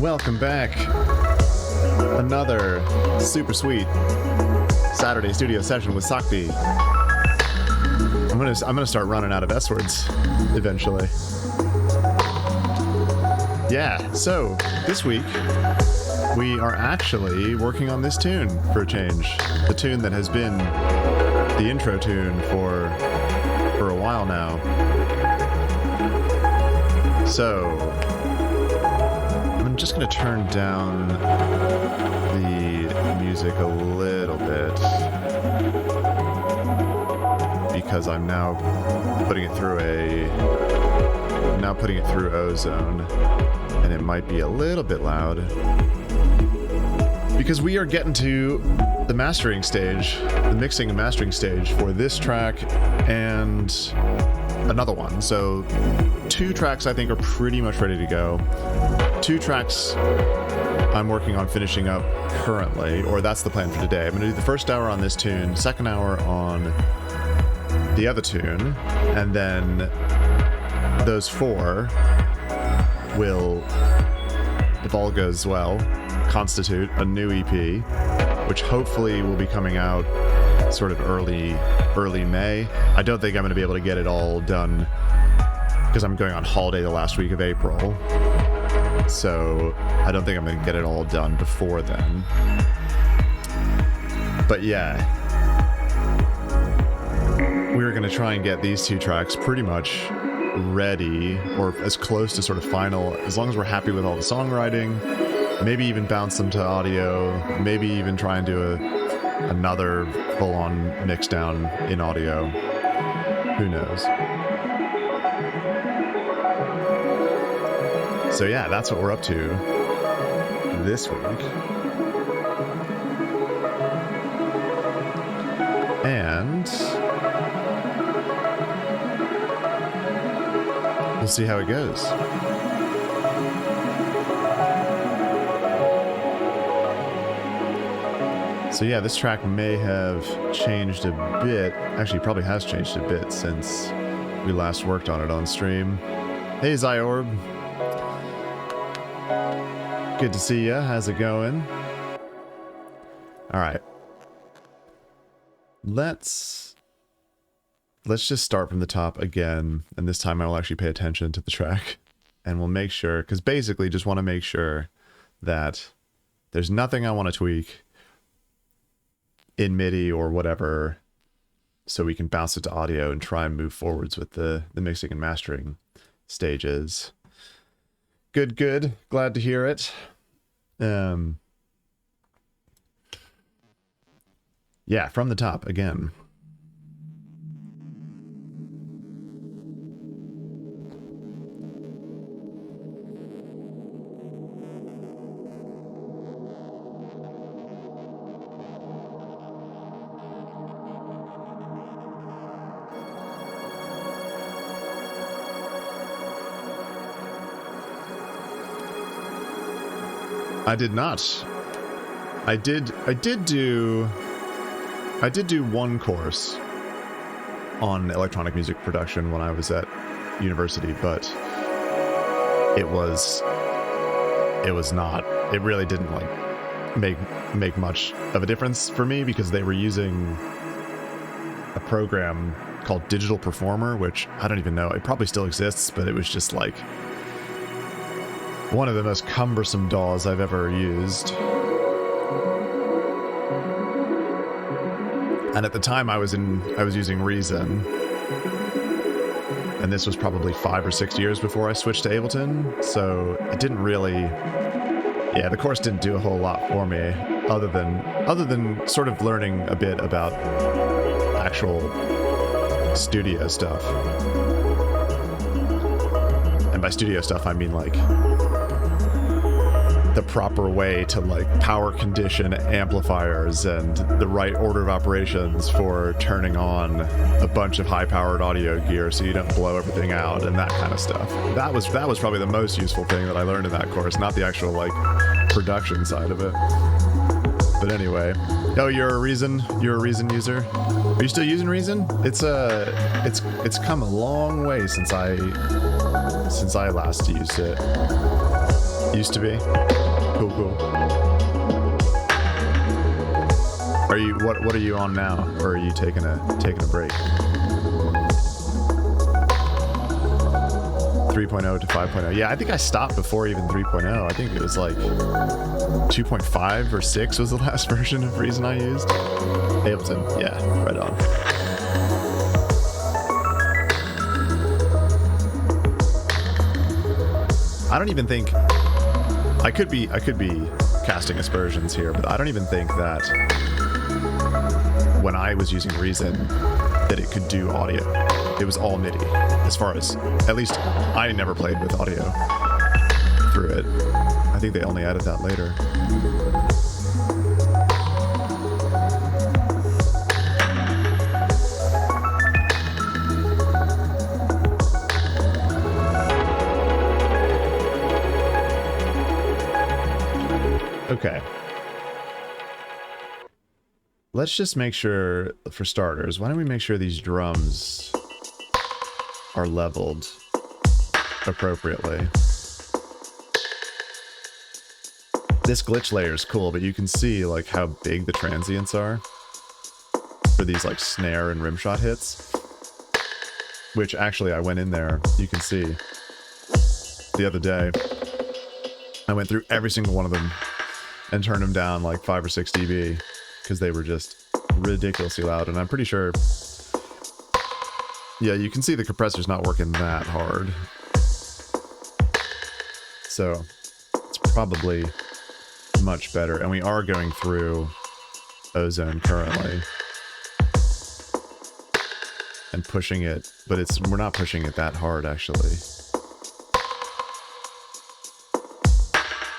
Welcome back. Another super sweet Saturday studio session with Sakti. I'm gonna start running out of S words eventually. Yeah, so this week we are actually working on this tune for a change. The tune that has been the intro tune for a while now. So I'm just gonna turn down the music a little bit because I'm now putting it through Ozone, and it might be a little bit loud because we are getting to the mastering stage, the mixing and mastering stage for this track and another one. So 2 tracks I think are pretty much ready to go. 2 tracks I'm working on finishing up currently, or that's the plan for today. I'm going to do the first hour on this tune, second hour on the other tune, and then those 4 will, if all goes well, constitute a new EP, which hopefully will be coming out sort of early May. I don't think I'm going to be able to get it all done because I'm going on holiday the last week of April. So I don't think I'm going to get it all done before then. But yeah, we're going to try and get these 2 tracks pretty much ready, or as close to sort of final, as long as we're happy with all the songwriting. Maybe even bounce them to audio, maybe even try and do another full-on mixdown in audio. Who knows? So yeah, that's what we're up to this week. And we'll see how it goes. So yeah, this track may have changed a bit. Actually, probably has changed a bit since we last worked on it on stream. Hey, Zyorb. Good to see ya. How's it going? All right. Let's just start from the top again, and this time I will actually pay attention to the track, and we'll make sure, because basically just want to make sure that there's nothing I want to tweak in MIDI or whatever, so we can bounce it to audio and try and move forwards with the mixing and mastering stages. Good. Glad to hear it. Yeah, from the top again. I did not. I did do one course on electronic music production when I was at university, but it really didn't like make much of a difference for me because they were using a program called Digital Performer, which I don't even know, it probably still exists, but it was just like one of the most cumbersome DAWs I've ever used. And at the time I was using Reason. And this was probably 5 or 6 years before I switched to Ableton, so it didn't really, yeah, the course didn't do a whole lot for me other than sort of learning a bit about actual studio stuff. And by studio stuff I mean like the proper way to like power condition amplifiers and the right order of operations for turning on a bunch of high-powered audio gear so you don't blow everything out and that kind of stuff. That was probably the most useful thing that I learned in that course, not the actual like production side of it. But anyway, oh, you're a Reason user? Are you still using Reason? It's come a long way since I last used it. Used to be. Cool, cool. Are you what are you on now, or are you taking a break? 3.0 to 5.0. Yeah, I think I stopped before even 3.0. I think it was like 2.5 or 6 was the last version of Reason I used. Ableton, yeah, right on. I don't even think I could be casting aspersions here, but I don't even think that when I was using Reason that it could do audio. It was all MIDI, as far as, at least I never played with audio through it. I think they only added that later. Okay. Let's just make sure, for starters, why don't we make sure these drums are leveled appropriately. This glitch layer is cool, but you can see like how big the transients are for these like snare and rimshot hits, which actually I went in there, you can see the other day, I went through every single one of them and turned them down like 5 or 6 dB because they were just ridiculously loud. And I'm pretty sure, yeah, you can see the compressor's not working that hard. So it's probably much better. And we are going through Ozone currently and pushing it, but we're not pushing it that hard actually.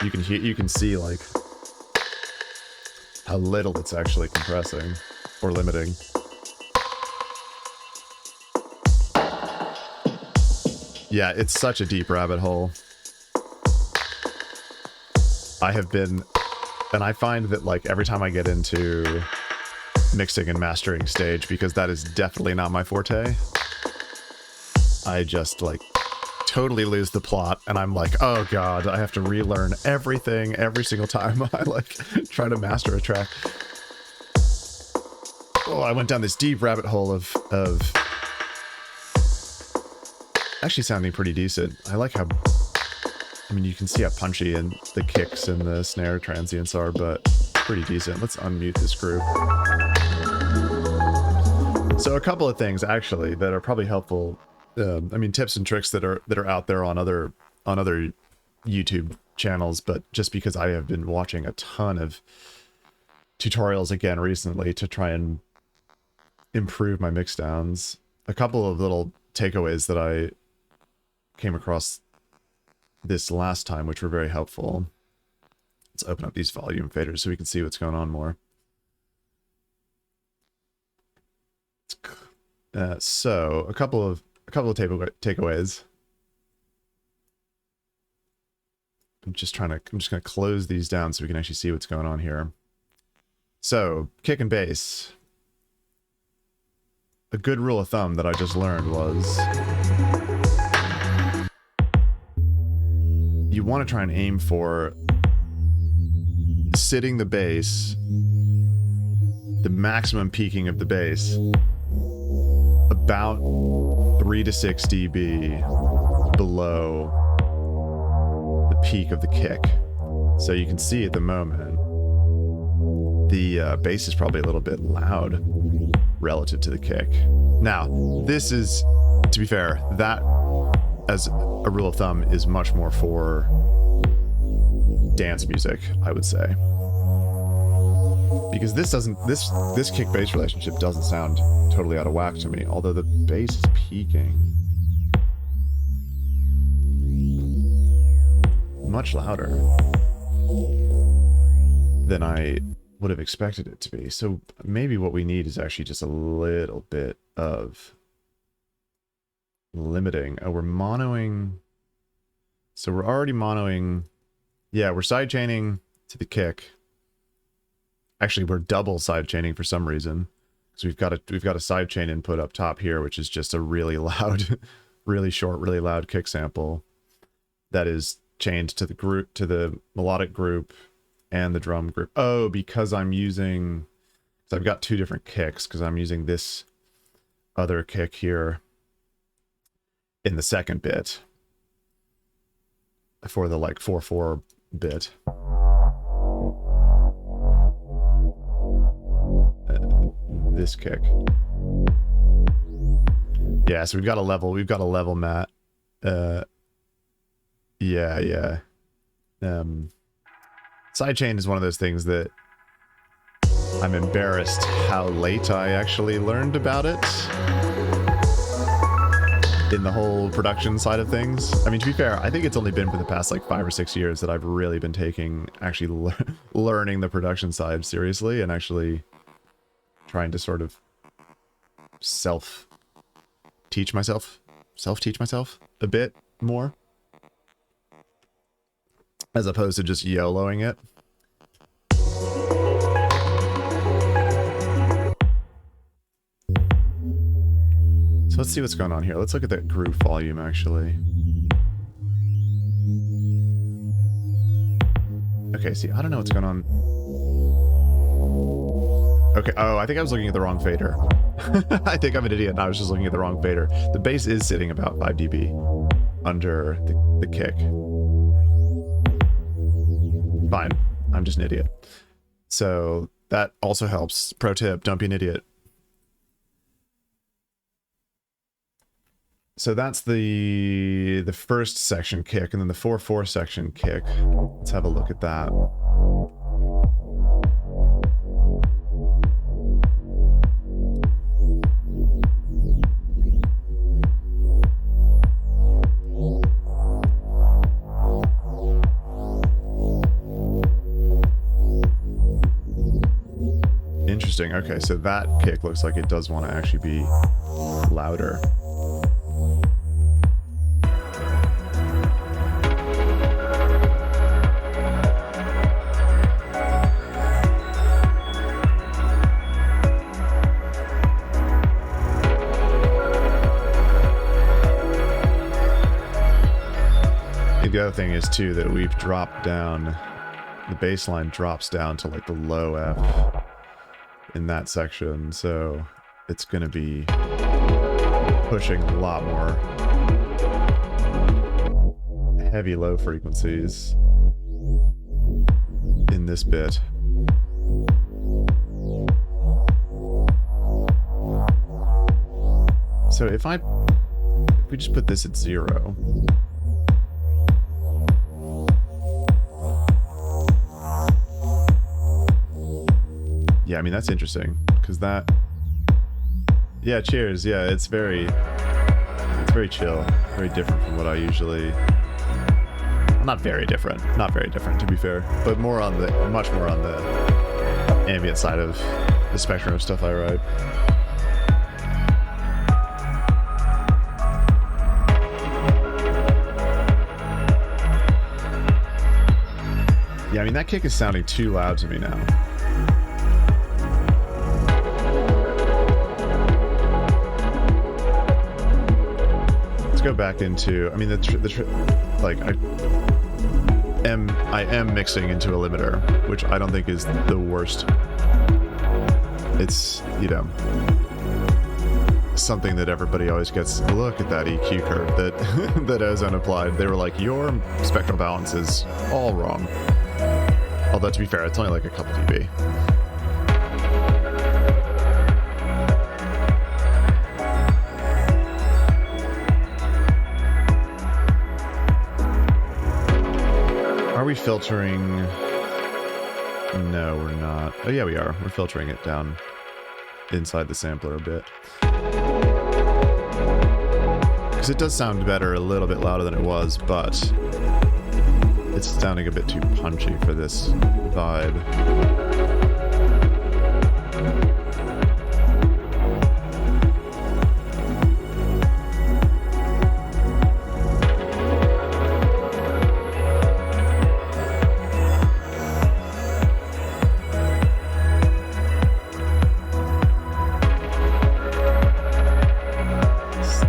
You can see like how little it's actually compressing or limiting. Yeah, it's such a deep rabbit hole. I have been, and I find that like every time I get into mixing and mastering stage, because that is definitely not my forte, I just like totally lose the plot, and I'm like, oh god, I have to relearn everything every single time I like try to master a track. Oh, I went down this deep rabbit hole of actually sounding pretty decent. I like how, I mean, you can see how punchy and the kicks and the snare transients are, but pretty decent. Let's unmute this group. So a couple of things actually that are probably helpful. I mean, tips and tricks that are out there on other YouTube channels, but just because I have been watching a ton of tutorials again recently to try and improve my mixdowns. A couple of little takeaways that I came across this last time, which were very helpful. Let's open up these volume faders so we can see what's going on more. So a couple of takeaways. I'm just going to close these down so we can actually see what's going on here. So, kick and bass. A good rule of thumb that I just learned was you want to try and aim for sitting the bass, the maximum peaking of the bass, about 3 to 6 dB below the peak of the kick. So you can see at the moment, the bass is probably a little bit loud relative to the kick. Now, this is, to be fair, that as a rule of thumb is much more for dance music, I would say. Because this kick bass relationship doesn't sound totally out of whack to me, although the bass is peaking much louder than I would have expected it to be. So maybe what we need is actually just a little bit of limiting. Oh, we're monoing. So we're already monoing. Yeah, we're sidechaining to the kick. Actually, we're double sidechaining for some reason. So we've got a sidechain input up top here, which is just a really loud, really short, really loud kick sample that is chained to the group, to the melodic group and the drum group. Oh, because I'm using, so I've got two different kicks because I'm using this other kick here in the second bit for the like 4/4 bit. This kick. Yeah, so we've got a level mat. Yeah. Sidechain is one of those things that I'm embarrassed how late I actually learned about it in the whole production side of things. I mean, to be fair, I think it's only been for the past like 5 or 6 years that I've really been learning the production side seriously and actually trying to sort of self-teach myself a bit more, as opposed to just YOLOing it. So let's see what's going on here. Let's look at that groove volume, actually. Okay, see, I don't know what's going on. Okay, oh, I think I was looking at the wrong fader. I think I'm an idiot and I was just looking at the wrong fader. The bass is sitting about 5 dB under the kick. Fine, I'm just an idiot. So that also helps. Pro tip, don't be an idiot. So that's the first section kick, and then the 4/4 section kick. Let's have a look at that. Interesting. Okay, so that kick looks like it does want to actually be louder. The other thing is too that we've dropped down, the bass line drops down to like the low F in that section, so it's going to be pushing a lot more heavy low frequencies in this bit. So if we just put this at 0, yeah, I mean, that's interesting, because that... Yeah, cheers. Yeah, it's very chill. Very different from what I usually... Well, not very different, to be fair. But much more on the ambient side of the spectrum of stuff I write. Yeah, I mean, that kick is sounding too loud to me now. Go back into, I mean, like I am mixing into a limiter, which I don't think is the worst. It's, you know, something that everybody always gets. Look at that EQ curve that that Ozone applied. They were like, your spectral balance is all wrong. Although to be fair, it's only like a couple dB. Are we filtering? No, we're not. Oh yeah, we are. We're filtering it down inside the sampler a bit. Because it does sound better, a little bit louder than it was, but it's sounding a bit too punchy for this vibe.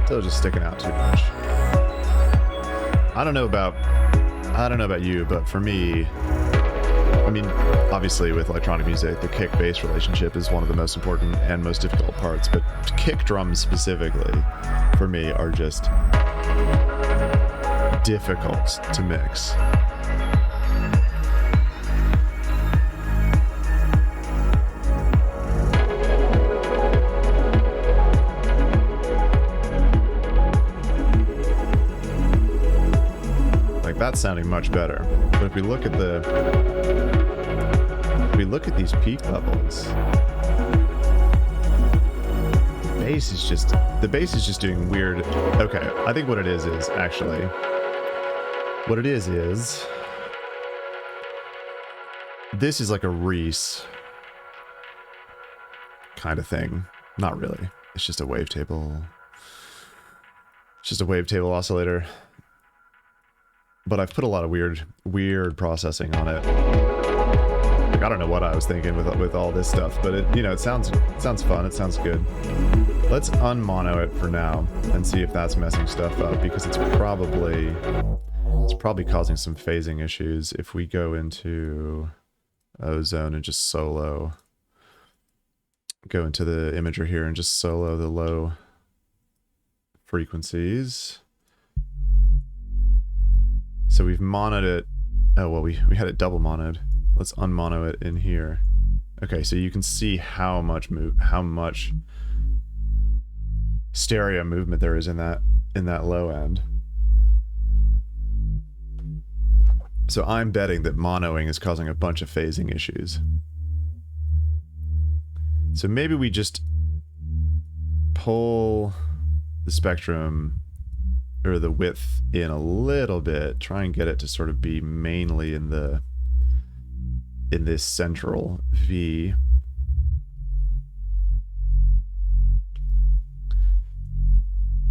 Still just sticking out too much. I don't know about I don't know about you, but for me, I mean, obviously with electronic music, the kick-bass relationship is one of the most important and most difficult parts, but kick drums specifically, for me, are just difficult to mix. Like, that's sounding much better. But if we look at these peak levels, the bass is just doing weird. Okay, I think what it is actually, what it is this is like a Reese kind of thing. Not really. It's just a wavetable. It's just a wavetable oscillator. But I've put a lot of weird processing on it. Like, I don't know what I was thinking with all this stuff, but it, you know, it sounds fun. It sounds good. Let's unmono it for now and see if that's messing stuff up, because it's probably causing some phasing issues. If we go into Ozone and just solo, go into the imager here and just solo the low frequencies. So we've monoed it. Oh, well, we had it double monoed. Let's unmono it in here. Okay, so you can see how much stereo movement there is in that low end. So I'm betting that monoing is causing a bunch of phasing issues. So maybe we just pull the spectrum or the width in a little bit, try and get it to sort of be mainly in this central V.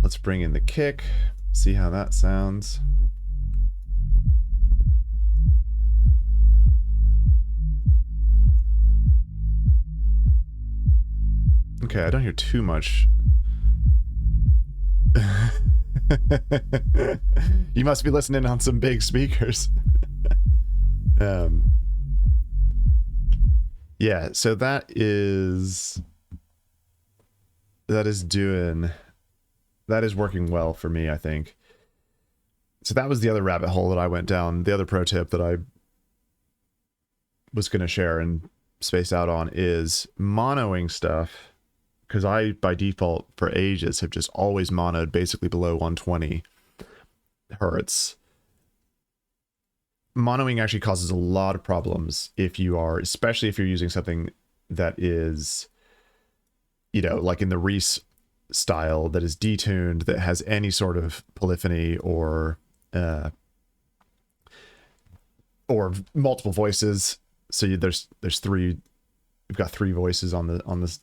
Let's bring in the kick, see how that sounds. Okay, I don't hear too much. You must be listening on some big speakers. Yeah, so that is working well for me, I think. So that was the other rabbit hole that I went down. The other pro tip that I was going to share and space out on is monoing stuff. Because I, by default, for ages, have just always monoed basically below 120 hertz. Monoing actually causes a lot of problems especially if you're using something that is, you know, like in the Reese style, that is detuned, that has any sort of polyphony or multiple voices. So there's three. We've got three voices on this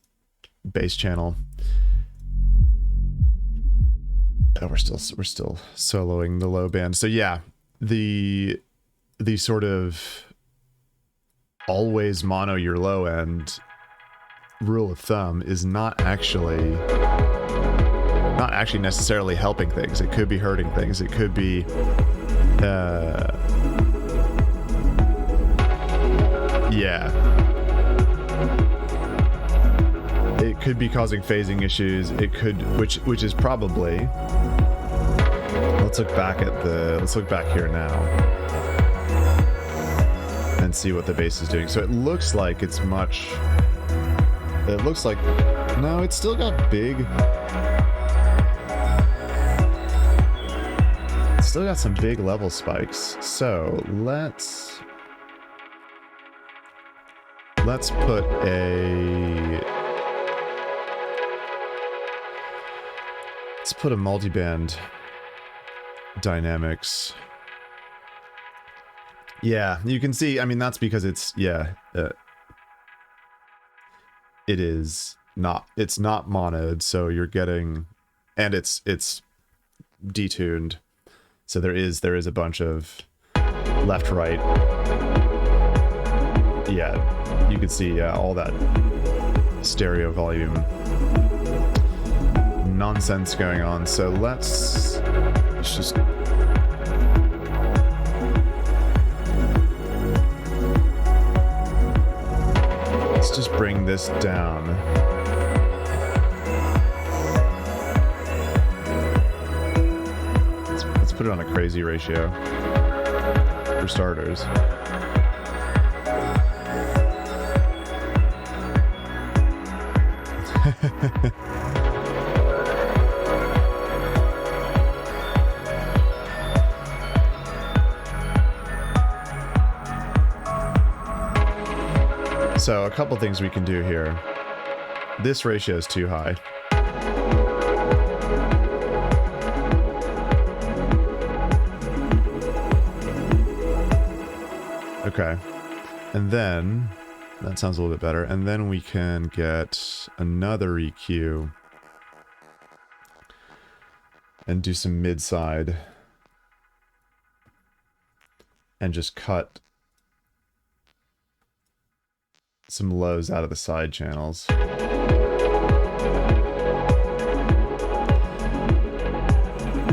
bass channel. Oh, we're still soloing the low band. So yeah, the sort of always mono your low end rule of thumb is not actually necessarily helping things. It could be hurting things. It could be yeah. It could be causing phasing issues. It could, which is probably. Let's look back here now and see what the bass is doing. So it looks like it's much. It looks like no, it's still got big. It's still got some big level spikes. So let's put a multiband dynamics. Yeah, you can see, I mean, that's because it's, yeah, it's not monoed, so you're getting, and it's detuned, so there is a bunch of left, right. Yeah, you can see all that stereo volume nonsense going on. So let's just Let's just bring this down. Let's put it on a crazy ratio for starters. So a couple things we can do here. This ratio is too high. Okay. And then, that sounds a little bit better. And then we can get another EQ and do some mid-side and just cut some lows out of the side channels.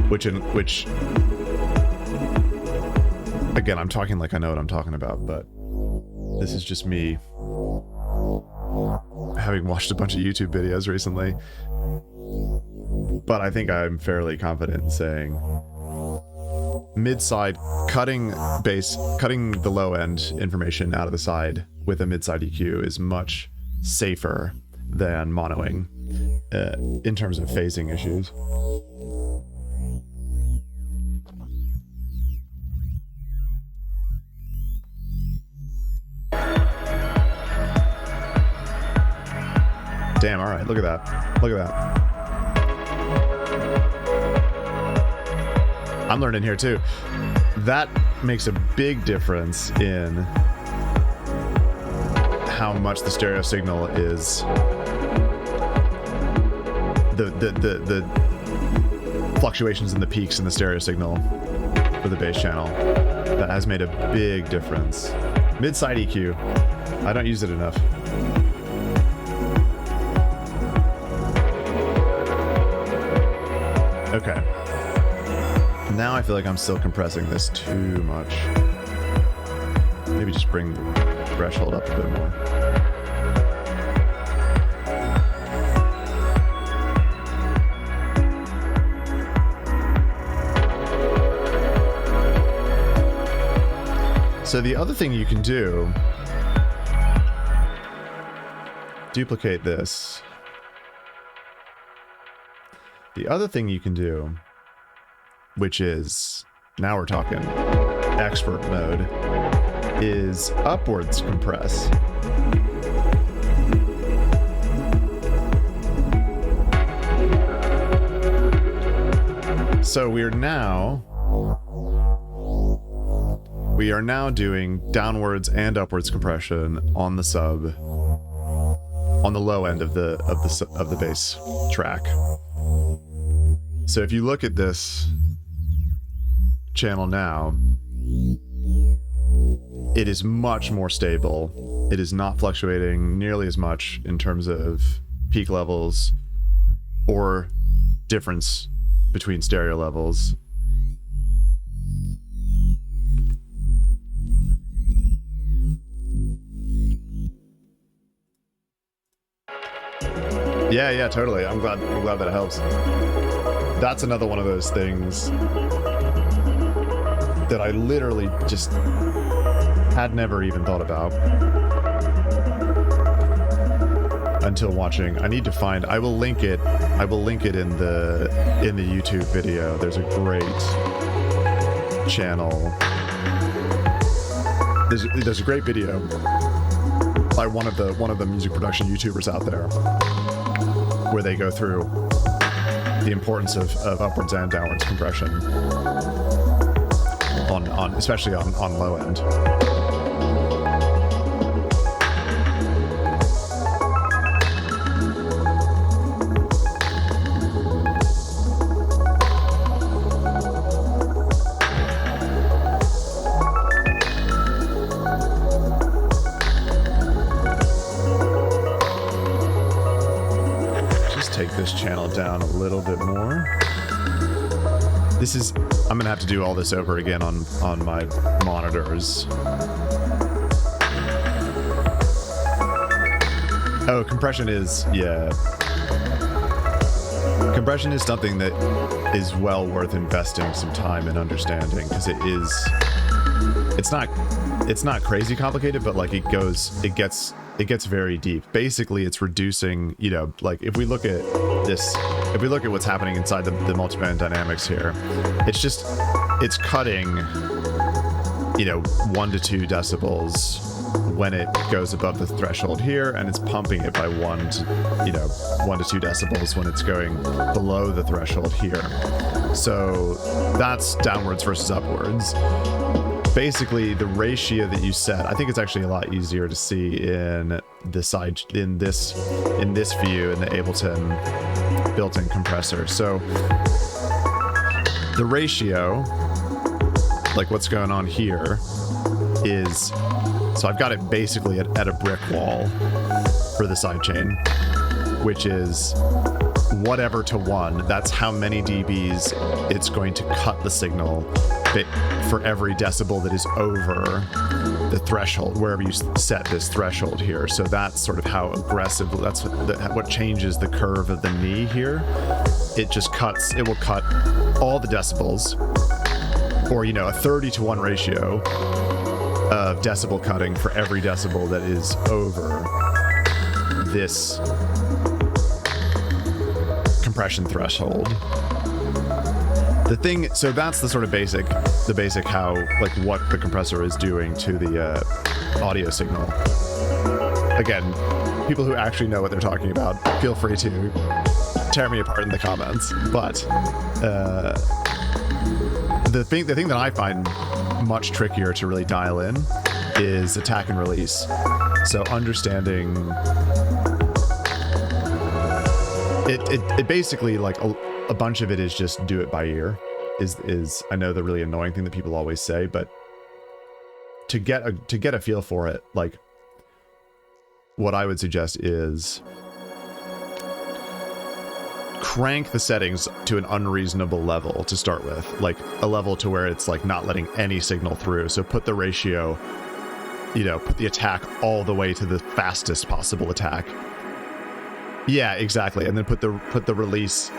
Which again, I'm talking like I know what I'm talking about, but this is just me having watched a bunch of YouTube videos recently. But I think I'm fairly confident in saying mid-side, cutting the low end information out of the side with a mid-side EQ is much safer than monoing in terms of phasing issues. Damn, all right, look at that. Look at that. I'm learning here too. That makes a big difference in how much the stereo signal is the fluctuations in the peaks in the stereo signal for the bass channel. That has made a big difference. Mid-side EQ. I don't use it enough. Okay. Now I feel like I'm still compressing this too much. Maybe just bring the threshold up a bit more. So the other thing you can do, duplicate this. The other thing you can do, which is, now we're talking expert mode, is upwards compress. So we are now doing downwards and upwards compression on the sub, on the low end of the bass track. So if you look at this channel now, it is much more stable. It is not fluctuating nearly as much in terms of peak levels or difference between stereo levels. Yeah, totally. I'm glad that it helps. That's another one of those things that I literally just had never even thought about until watching. I need to find, I will link it in the YouTube video. There's a great channel. There's a great video by one of the music production YouTubers out there where they go through the importance of upwards and downwards compression on especially on low end. Take this channel down a little bit more. I'm gonna have to do all this over again on my Oh, compression is, yeah. Compression is something that is well worth investing some time in understanding, because it's not crazy complicated, but like it gets very deep. Basically, it's reducing, you know, like if we look at what's happening inside the multiband dynamics here, it's cutting, you know, 1 to 2 decibels when it goes above the threshold here, and it's pumping it by 1 to 2 decibels when it's going below the threshold here. So that's downwards versus upwards. Basically, the ratio that you set, I think it's actually a lot easier to see in the side, in this view in the Ableton built-in compressor. So the ratio, like what's going on here, is, so I've got it basically at a brick wall for the sidechain, which is whatever to 1. That's how many dBs it's going to cut the signal for every decibel that is over the threshold, wherever you set this threshold here. So that's sort of how aggressive, that's what changes the curve of the knee here. It will cut all the decibels, or, you know, a 30 to 1 ratio of decibel cutting for every decibel that is over this compression threshold. So that's the sort of basic how, like, what the compressor is doing to the audio signal. Again, people who actually know what they're talking about, feel free to tear me apart in the comments. But the thing that I find much trickier to really dial in is attack and release. So understanding it basically, like, a bunch of it is just do it by ear, is I know the really annoying thing that people always say, but to get a feel for it, like, what I would suggest is crank the settings to an unreasonable level to start with, like a level to where it's like not letting any signal through. So put the ratio, you know, put the attack all the way to the fastest possible attack. Yeah, exactly. And then put the release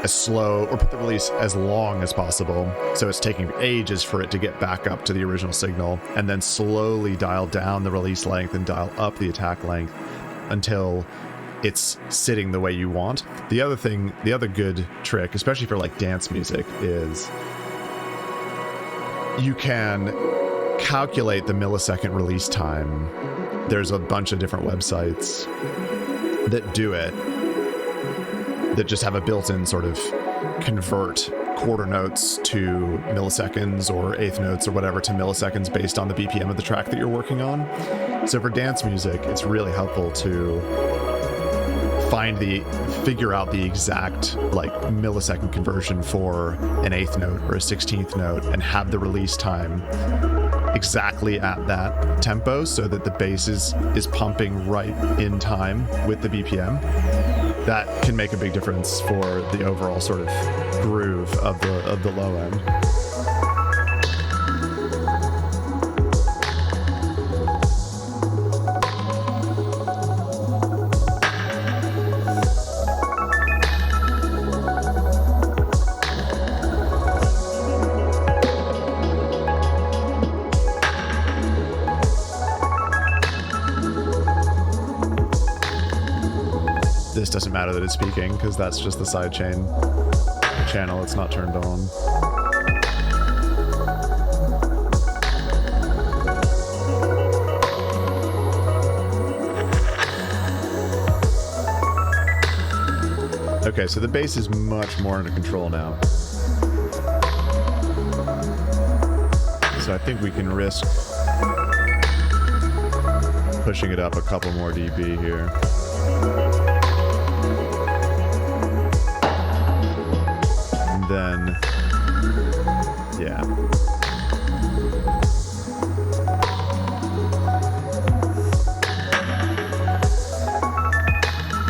as slow, or put the release as long as possible, so it's taking ages for it to get back up to the original signal, and then slowly dial down the release length and dial up the attack length until it's sitting the way you want. The other good trick, especially for like dance music, is you can calculate the millisecond release time. There's a bunch of different websites that do it, that just have a built-in sort of convert quarter notes to milliseconds, or eighth notes or whatever to milliseconds based on the BPM of the track that you're working on. So for dance music, it's really helpful to figure out the exact, like, millisecond conversion for an eighth note or a 16th note, and have the release time exactly at that tempo, so that the bass is pumping right in time with the BPM. That can make a big difference for the overall sort of groove of the low end. This doesn't matter that it's speaking, because that's just the sidechain channel. It's not turned on. Okay, so the bass is much more under control now. So I think we can risk pushing it up a couple more dB here. Then, yeah.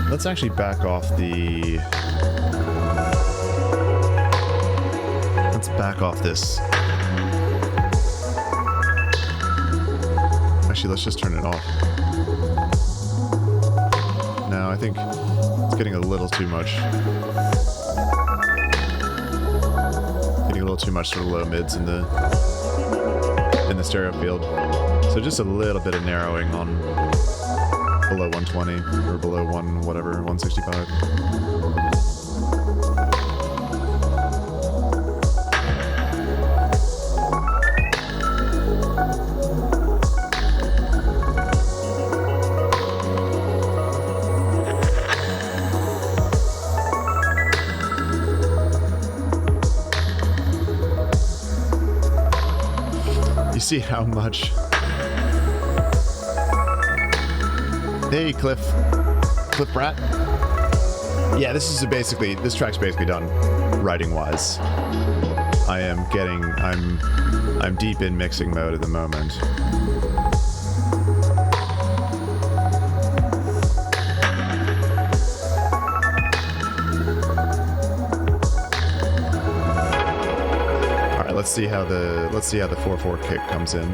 Let's actually back off the... Let's back off this. Actually, let's just turn it off. now. I think it's getting a little too much. Getting a little too much sort of low mids in the stereo field. So just a little bit of narrowing on below 120 or below 165. You see how much... Hey, Cliff Brat. Yeah, this track's basically done, writing-wise. I'm deep in mixing mode at the moment. All right, let's see how the 4/4 kick comes in.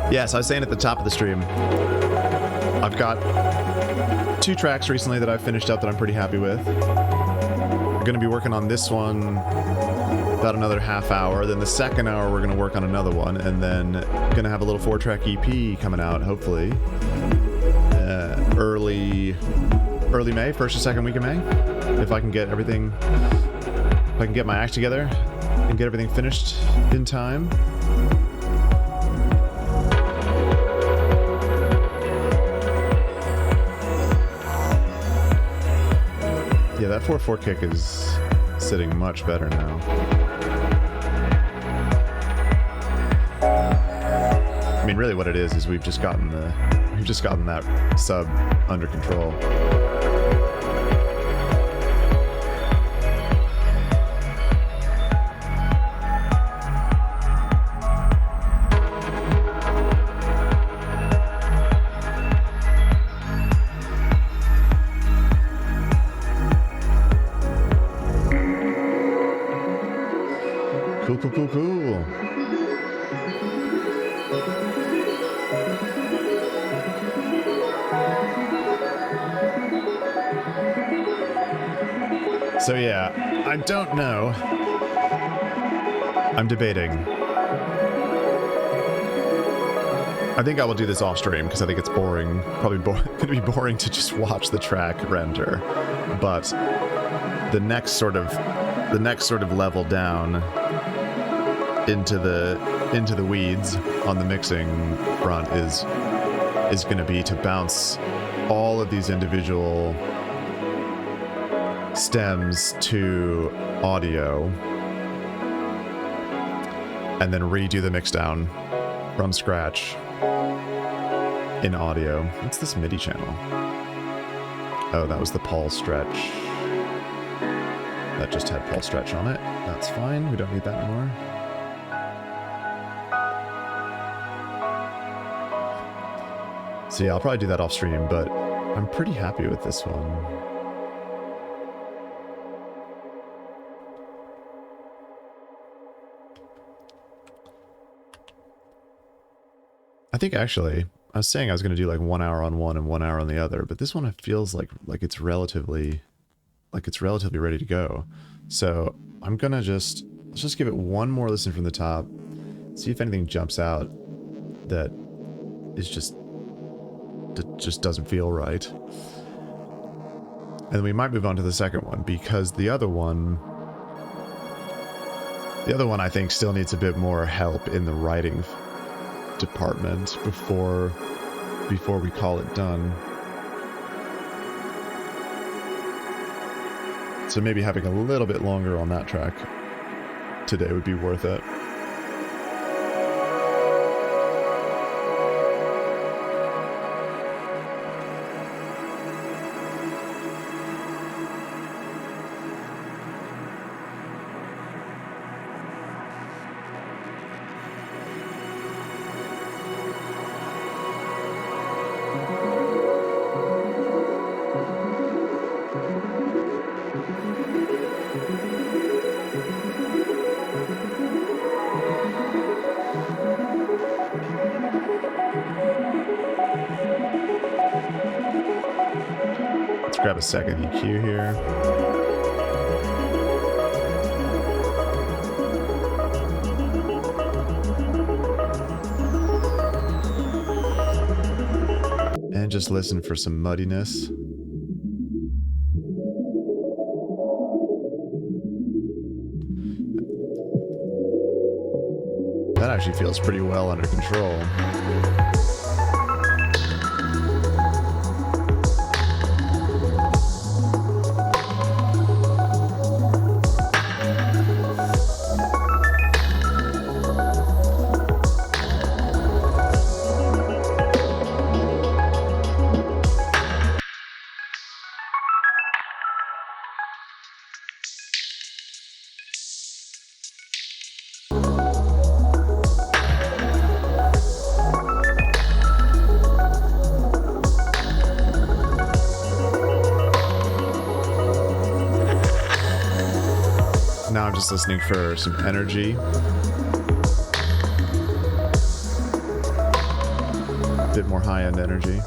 Yes, I was saying at the top of the stream, I've got 2 tracks recently that I've finished up that I'm pretty happy with. I'm going to be working on this one about another half hour. Then the second hour, we're going to work on another one. And then going to have a little 4-track EP coming out, hopefully. Early May, first or second week of May. If I can get everything, if I can get my act together and get everything finished in time. Yeah, that 4/4 kick is sitting much better now. I mean, really what it is we've just gotten that sub under control. Cool. So yeah, I don't know. I'm debating. I think I will do this off stream because I think it's boring. Probably going to be boring to just watch the track render. But the next sort of level down into the weeds on the mixing front is going to be to bounce all of these individual stems to audio and then redo the mixdown from scratch in audio. What's this MIDI channel? Oh, that was the Paul stretch. That just had Paul stretch on it. That's fine. We don't need that anymore. So yeah, I'll probably do that off stream, but I'm pretty happy with this one. I think actually, I was saying I was going to do like 1 hour on one and 1 hour on the other, but this one feels like it's relatively ready to go. So I'm gonna let's just give it one more listen from the top, see if anything jumps out that just doesn't feel right. And then we might move on to the second one, because the other one I think still needs a bit more help in the writing department before we call it done. So maybe having a little bit longer on that track today would be worth it. grab a second EQ here. And just listen for some muddiness. That actually feels pretty well under control. Now I'm just listening for some energy. A bit more high-end energy.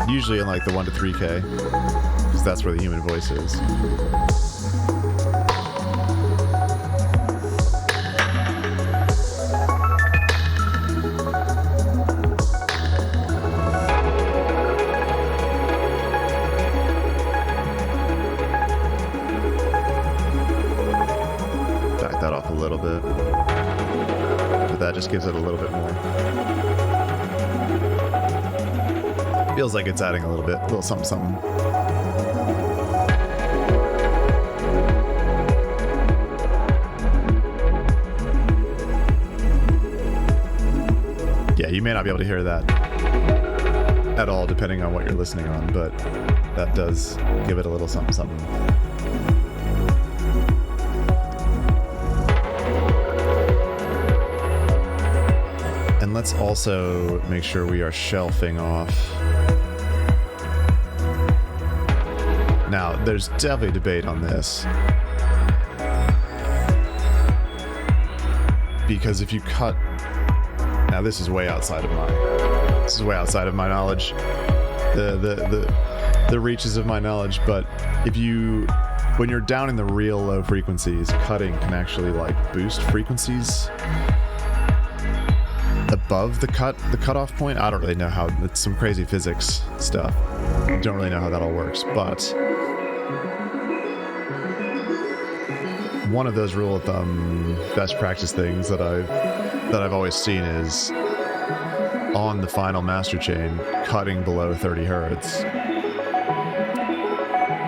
Usually in like the 1 to 3K, because that's where the human voice is. A little bit, but that just gives it a little bit more. Feels like it's adding a little bit, a little something, something. Yeah, you may not be able to hear that at all, depending on what you're listening on, but that does give it a little something, something. And let's also make sure we are shelving off. Now, there's definitely debate on this. Because if you cut... Now, this is way outside of my knowledge. The reaches of my knowledge, but if you... When you're down in the real low frequencies, cutting can actually, like, boost frequencies above the cutoff point. I don't really know how. It's some crazy physics stuff. Don't really know how that all works, but one of those rule of thumb best practice things that I've always seen is on the final master chain, cutting below 30 hertz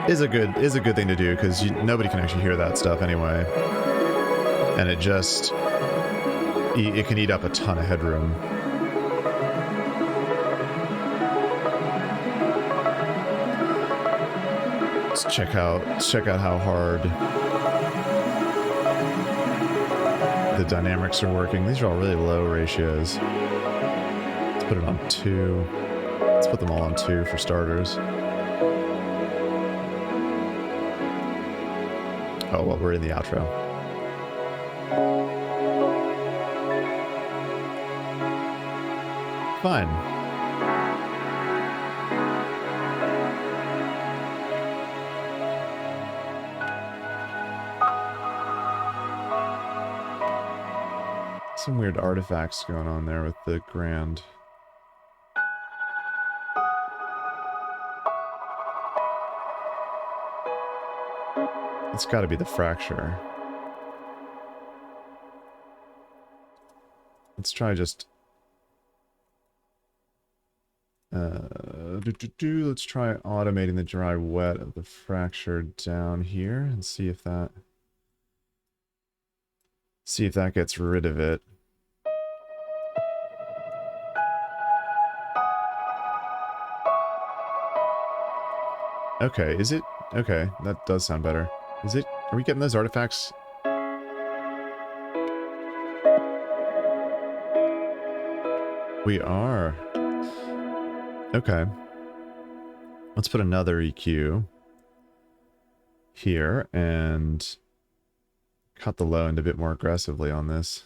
is a good thing to do, because nobody can actually hear that stuff anyway, and it can eat up a ton of headroom. Let's check out how hard the dynamics are working. These are all really low ratios. Let's put it on 2. Let's put them all on 2 for starters. Oh, well, we're in the outro. Fine. Some weird artifacts going on there with the grand. It's got to be the fracture. Let's try just... Let's try automating the dry wet of the fracture down here and see if that gets rid of it. Okay, is it? Okay, that does sound better. Is it? Are we getting those artifacts? We are. Okay. Let's put another EQ here and cut the low end a bit more aggressively on this.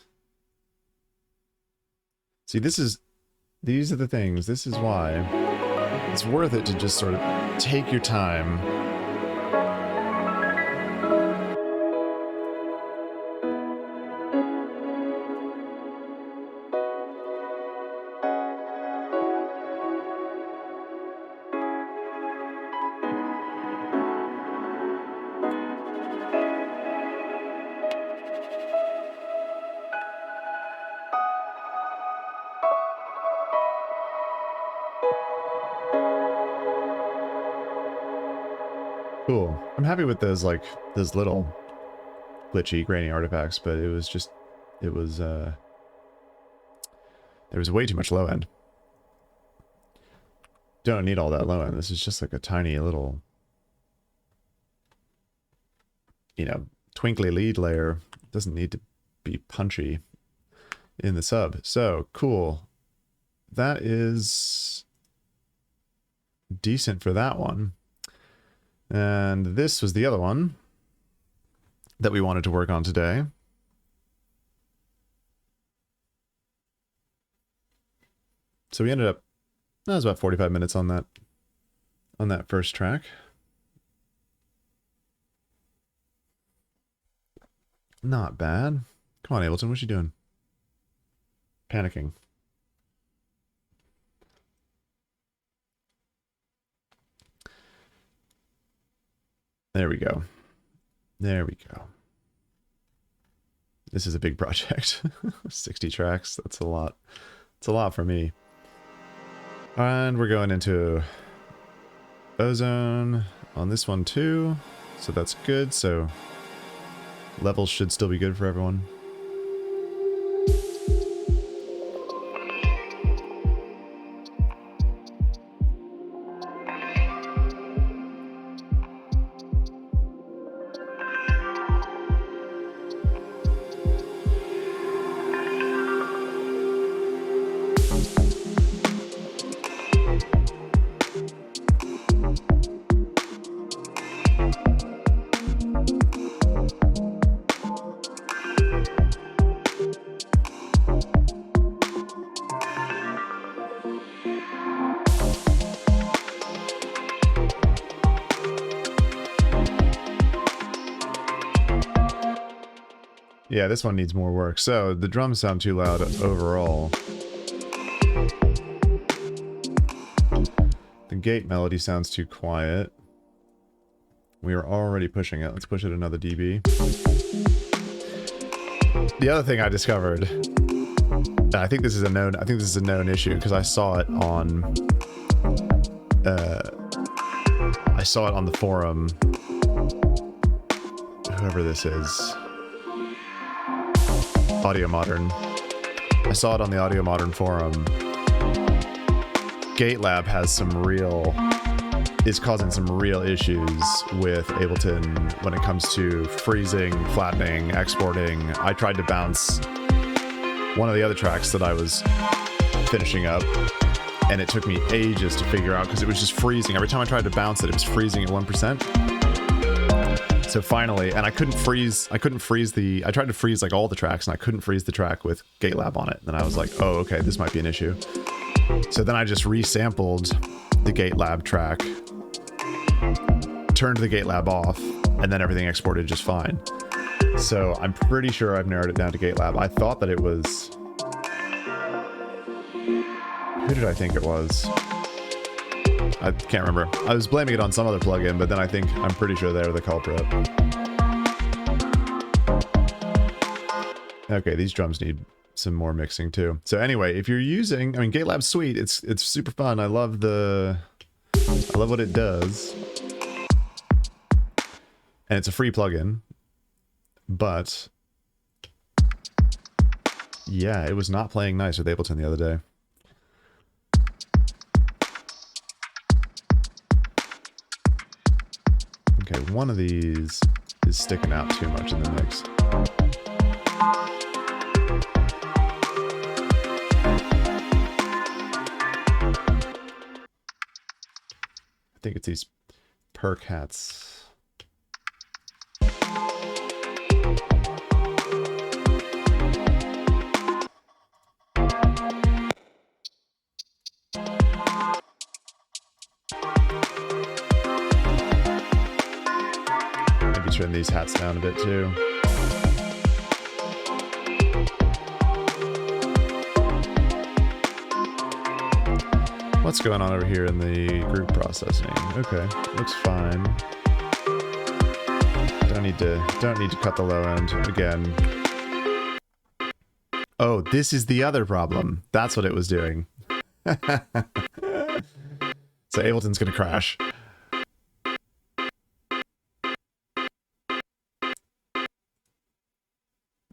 See, these are the things. This is why it's worth it to just sort of take your time. Cool. I'm happy with those, like, those little glitchy, grainy artifacts, but it was just, there was way too much low end. Don't need all that low end. This is just like a tiny little, you know, twinkly lead layer. Doesn't need to be punchy in the sub. So, cool. That is decent for that one. And this was the other one that we wanted to work on today. So we ended up, that was about 45 minutes on that first track. Not bad. Come on, Ableton, what you doing? Panicking. There we go. There we go. This is a big project. 60 tracks. That's a lot. It's a lot for me. And we're going into Ozone on this one too. So that's good. So levels should still be good for everyone. Yeah, this one needs more work. So the drums sound too loud overall. The gate melody sounds too quiet. We are already pushing it. Let's push it another dB. The other thing I discovered, and I think this is a known issue because I saw it on the forum. Whoever this is. Audio Modern. I saw it on the Audio Modern forum. GateLab is causing some real issues with Ableton when it comes to freezing, flattening, exporting. I tried to bounce one of the other tracks that I was finishing up, and it took me ages to figure out because it was just freezing. Every time I tried to bounce it, it was freezing at 1%. So finally, and I tried to freeze like all the tracks and I couldn't freeze the track with GateLab on it. And I was like, oh, okay, this might be an issue. So then I just resampled the GateLab track, turned the GateLab off, and then everything exported just fine. So I'm pretty sure I've narrowed it down to GateLab. I thought that it was... Who did I think it was? I can't remember. I was blaming it on some other plugin, but then I'm pretty sure they're the culprit. Okay, these drums need some more mixing too. So anyway, if you're using, GateLab's sweet. It's super fun. I love what it does. And it's a free plugin. But yeah, it was not playing nice with Ableton the other day. Okay, one of these is sticking out too much in the mix. I think it's these perk hats. turn these hats down a bit too. What's going on over here in the group processing? Okay, looks fine. Don't need to cut the low end again. Oh, this is the other problem. That's what it was doing. So Ableton's gonna crash.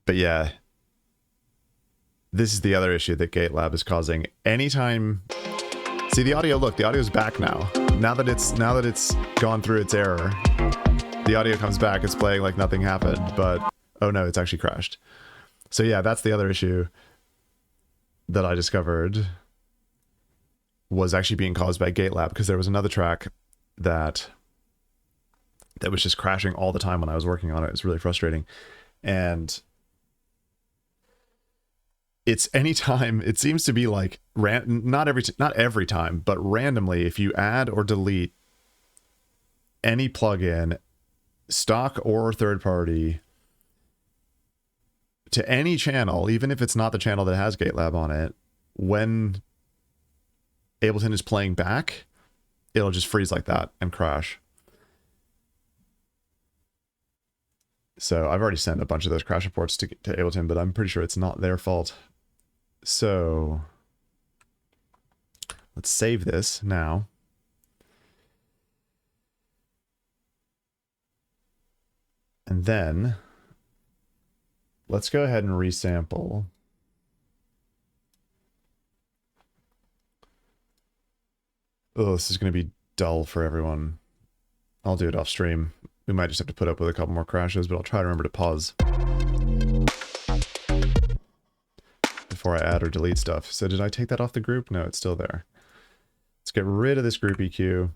But yeah, this is the other issue that GateLab is causing. Anytime, see the audio. Look, the audio's back now. Now that it's gone through its error, the audio comes back. It's playing like nothing happened. But oh no, it's actually crashed. So yeah, that's the other issue that I discovered was actually being caused by GateLab, because there was another track that was just crashing all the time when I was working on it. It was really frustrating, and it's anytime, it seems to be like not every time, but randomly, if you add or delete any plugin, stock or third party, to any channel, even if it's not the channel that has GateLab on it, when Ableton is playing back, it'll just freeze like that and crash. So I've already sent a bunch of those crash reports to Ableton, but I'm pretty sure it's not their fault. So let's save this now. And then let's go ahead and resample. Oh, this is going to be dull for everyone. I'll do it off stream. We might just have to put up with a couple more crashes, but I'll try to remember to pause before I add or delete stuff. So did I take that off the group? No, it's still there. Let's get rid of this group EQ.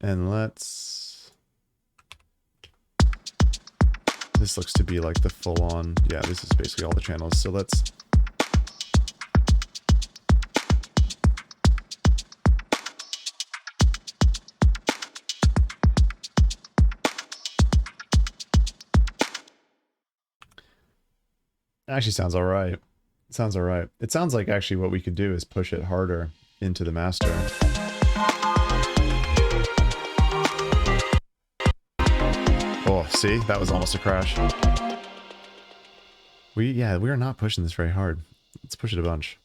And let's... This looks to be like the full-on... Yeah, this is basically all the channels. So let's... Actually sounds all right. It sounds all right. It sounds like actually what we could do is push it harder into the master. Oh, see? That was almost a crash. We are not pushing this very hard. Let's push it a bunch.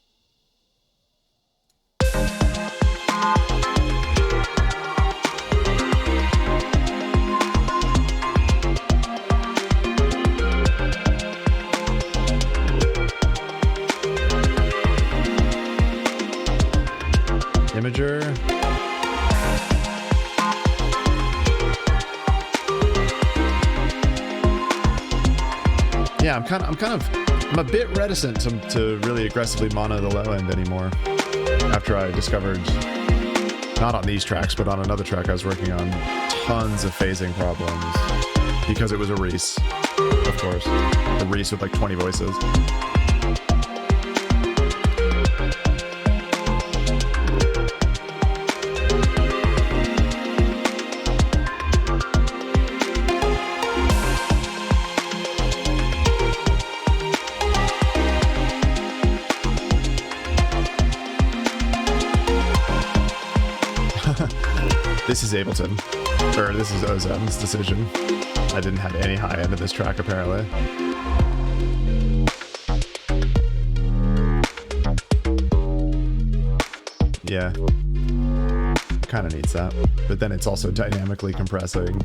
Imager. Yeah, I'm a bit reticent to really aggressively mono the low end anymore. After I discovered, not on these tracks, but on another track I was working on, tons of phasing problems. Because it was a Reese, of course. A Reese with like 20 voices. This is Ableton, or this is Ozone's decision. I didn't have any high end of this track apparently. Yeah, kind of needs that, but then it's also dynamically compressing.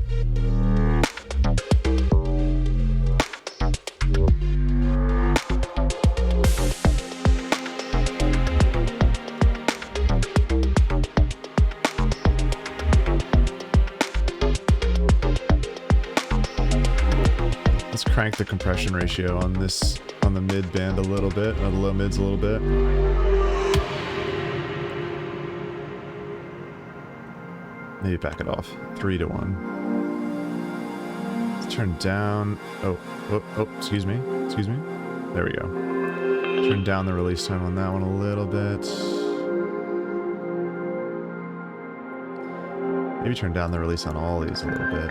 Crank the compression ratio on this, on the mid band a little bit, or the low mids a little bit. Maybe back it off. 3 to 1. Let's turn down. Oh, excuse me. Excuse me. There we go. Turn down the release time on that one a little bit. Maybe turn down the release on all these a little bit.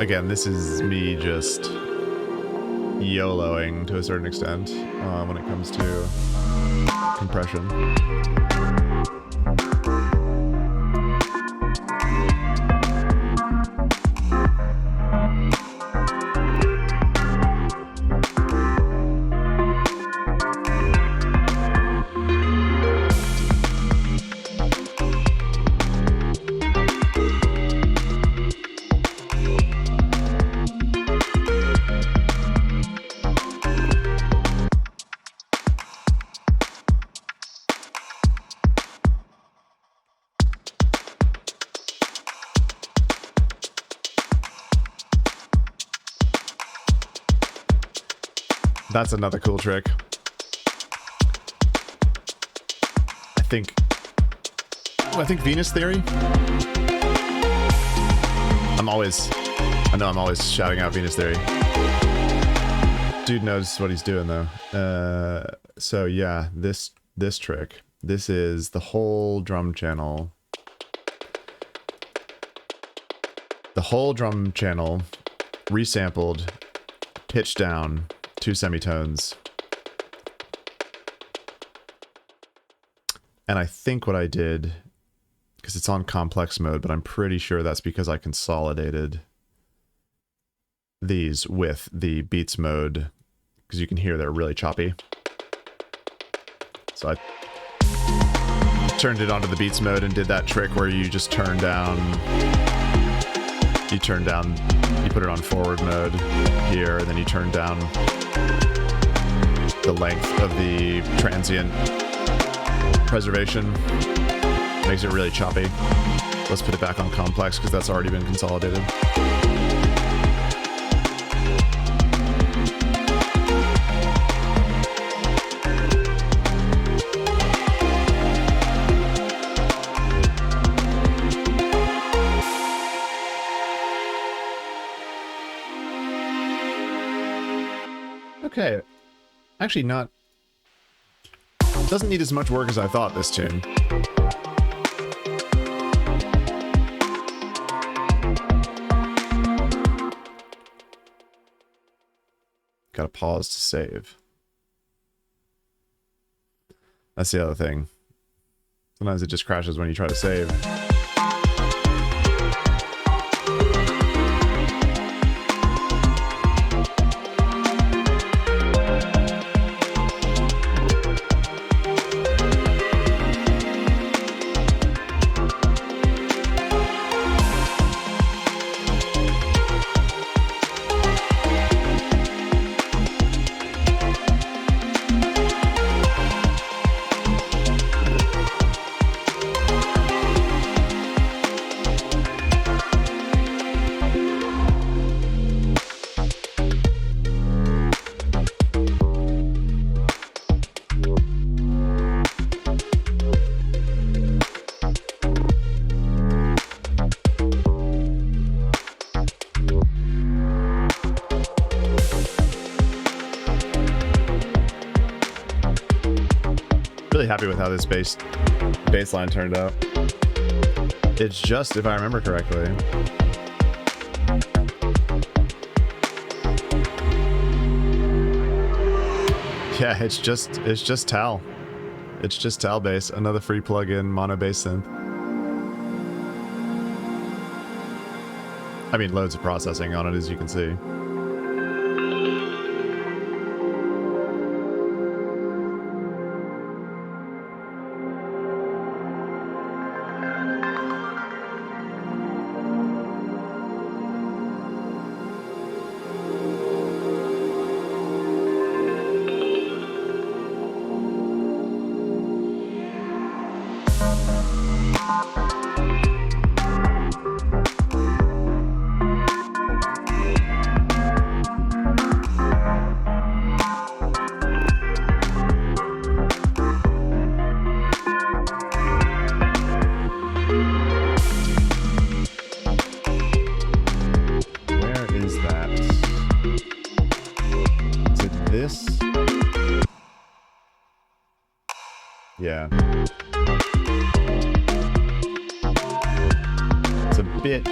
Again, this is me just YOLOing to a certain extent when it comes to compression. That's another cool trick. I think Venus Theory. I know I'm always shouting out Venus Theory. Dude knows what he's doing though. So yeah, this trick. This is the whole drum channel. The whole drum channel resampled, pitched down 2 semitones. And I think what I did, because it's on complex mode, but I'm pretty sure that's because I consolidated these with the beats mode, because you can hear they're really choppy. So I turned it onto the beats mode and did that trick where you just turn down, you put it on forward mode here, and then you turn down the length of the transient preservation. Makes it really choppy. Let's put it back on complex because that's already been consolidated. Okay. Actually not... Doesn't need as much work as I thought, this tune. Gotta pause to save. That's the other thing. Sometimes it just crashes when you try to save. Happy with how this bass line turned out. It's just, if I remember correctly, yeah, it's just Tal. It's just Tal bass, another free plugin mono bass synth. I mean, loads of processing on it, as you can see. Yeah. It's a bit...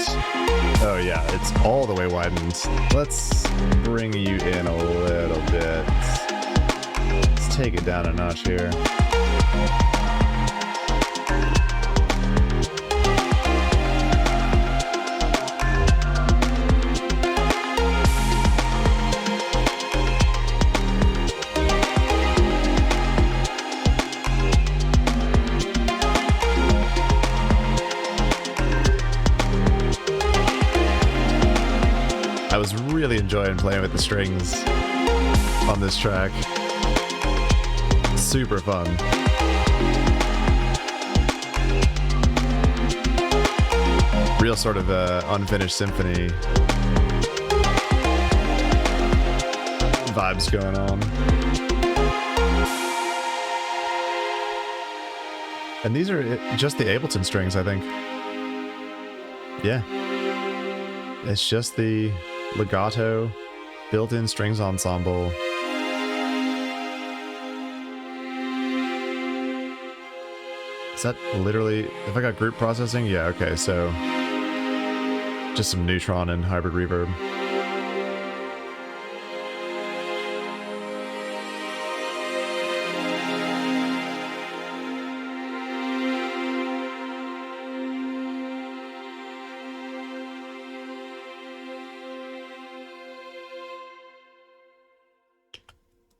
Oh yeah, it's all the way widened. Let's bring you in a little bit. Let's take it down a notch here. I was really enjoying playing with the strings on this track. Super fun. Real sort of unfinished symphony vibes going on. And these are just the Ableton strings, I think. Yeah. It's just the legato, built-in strings ensemble. Is that literally... If I got group processing? Yeah, okay, so... Just some neutron and hybrid reverb.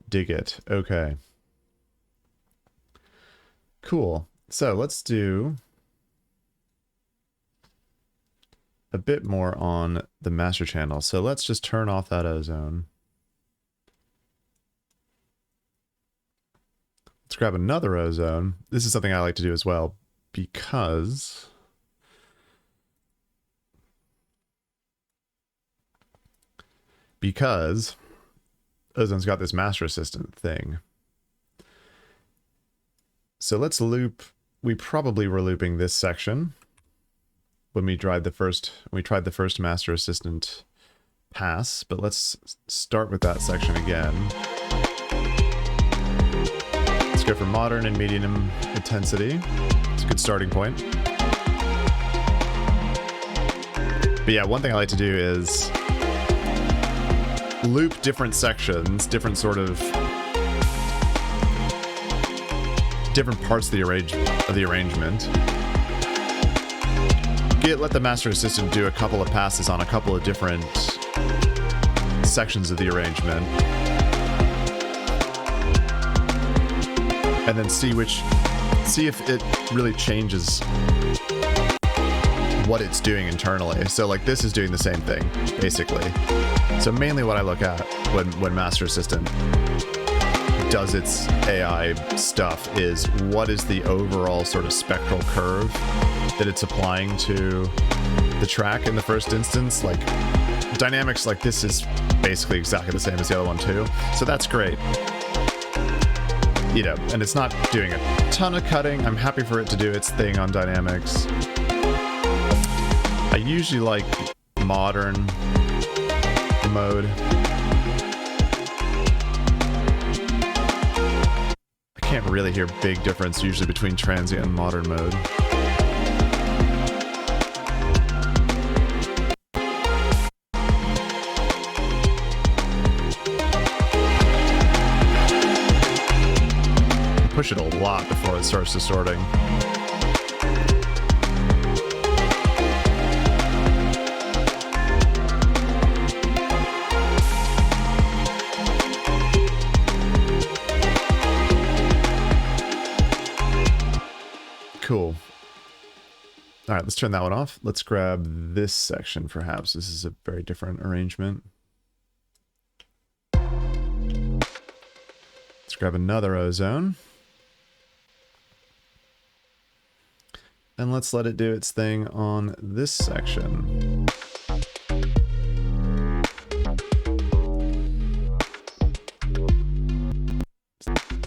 Dig it. Okay. Cool. So let's do a bit more on the master channel. So let's just turn off that ozone. Let's grab another ozone. This is something I like to do as well because Ozone's got this master assistant thing. So let's loop. We probably were looping this section when we tried the first master assistant pass, but let's start with that section again. Let's go for modern and medium intensity. It's a good starting point. But yeah, one thing I like to do is loop different sections, different parts of the arrangement. Let the master assistant do a couple of passes on a couple of different sections of the arrangement, and then see if it really changes what it's doing internally. So like this is doing the same thing, basically. So mainly what I look at when Master Assistant does its AI stuff is what is the overall sort of spectral curve that it's applying to the track in the first instance. Like dynamics like this is basically exactly the same as the other one too. So that's great. You know, and it's not doing a ton of cutting. I'm happy for it to do its thing on dynamics. I usually like modern mode. I can't really hear big difference usually between transient and modern mode. Push it a lot before it starts distorting. Cool. All right, let's turn that one off. Let's grab this section, perhaps. This is a very different arrangement. Let's grab another ozone. And let's let it do its thing on this section.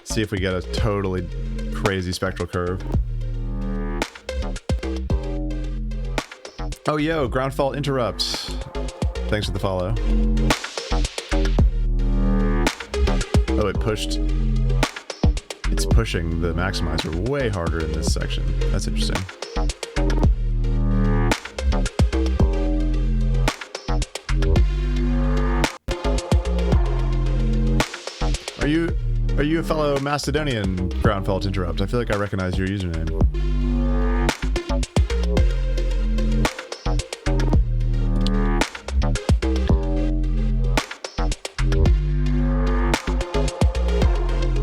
See if we get a totally crazy spectral curve. Oh, yo, ground fault interrupt. Thanks for the follow. Oh, it pushed its it's pushing the maximizer way harder in this section. That's interesting. Are you a fellow Macedonian ground fault interrupt? I feel like I recognize your username.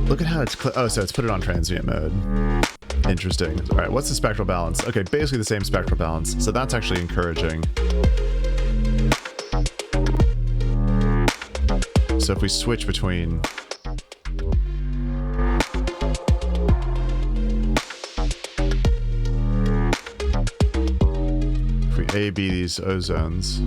Look at how it's oh, so it's put it on transient mode. Interesting. All right, what's the spectral balance? Okay, basically the same spectral balance. So that's actually encouraging. So if we switch between A-B these ozones.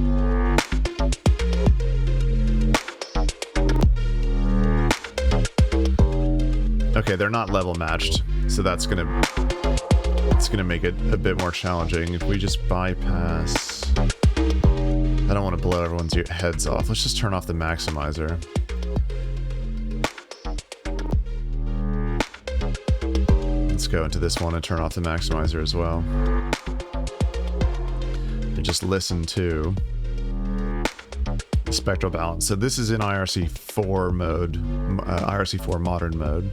Okay, they're not level matched, so it's gonna make it a bit more challenging. If we just bypass, I don't want to blow everyone's heads off. Let's just turn off the maximizer. Let's go into this one and turn off the maximizer as well. Just listen to the spectral balance. So this is in IRC4 mode, IRC4 modern mode.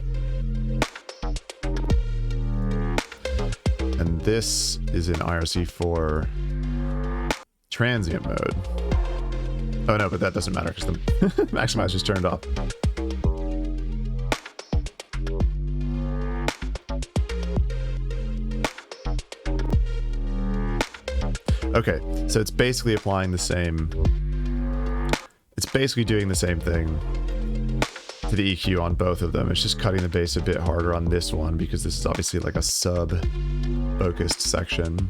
And this is in IRC4 transient mode. Oh no, but that doesn't matter because the maximizer's turned off. Okay, so it's basically applying the same... It's basically doing the same thing to the EQ on both of them. It's just cutting the bass a bit harder on this one because this is obviously like a sub-focused section.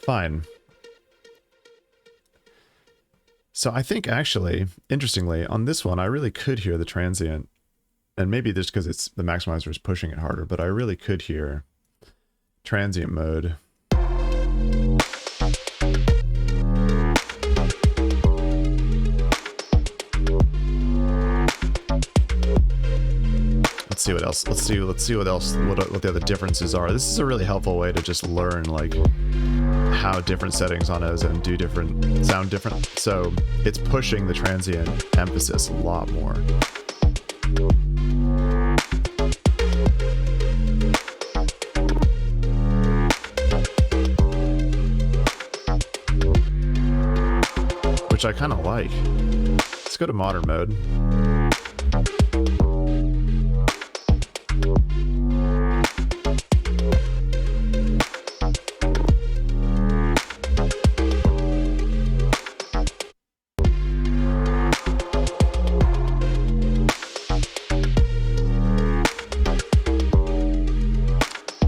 Fine. So I think actually, interestingly, on this one, I really could hear the transient. And maybe just because it's the maximizer is pushing it harder, but I really could hear transient mode. Let's see what else. Let's see what else. What the other differences are. This is a really helpful way to just learn like how different settings on Ozone sound different. So it's pushing the transient emphasis a lot more. Which I kind of like. Let's go to modern mode.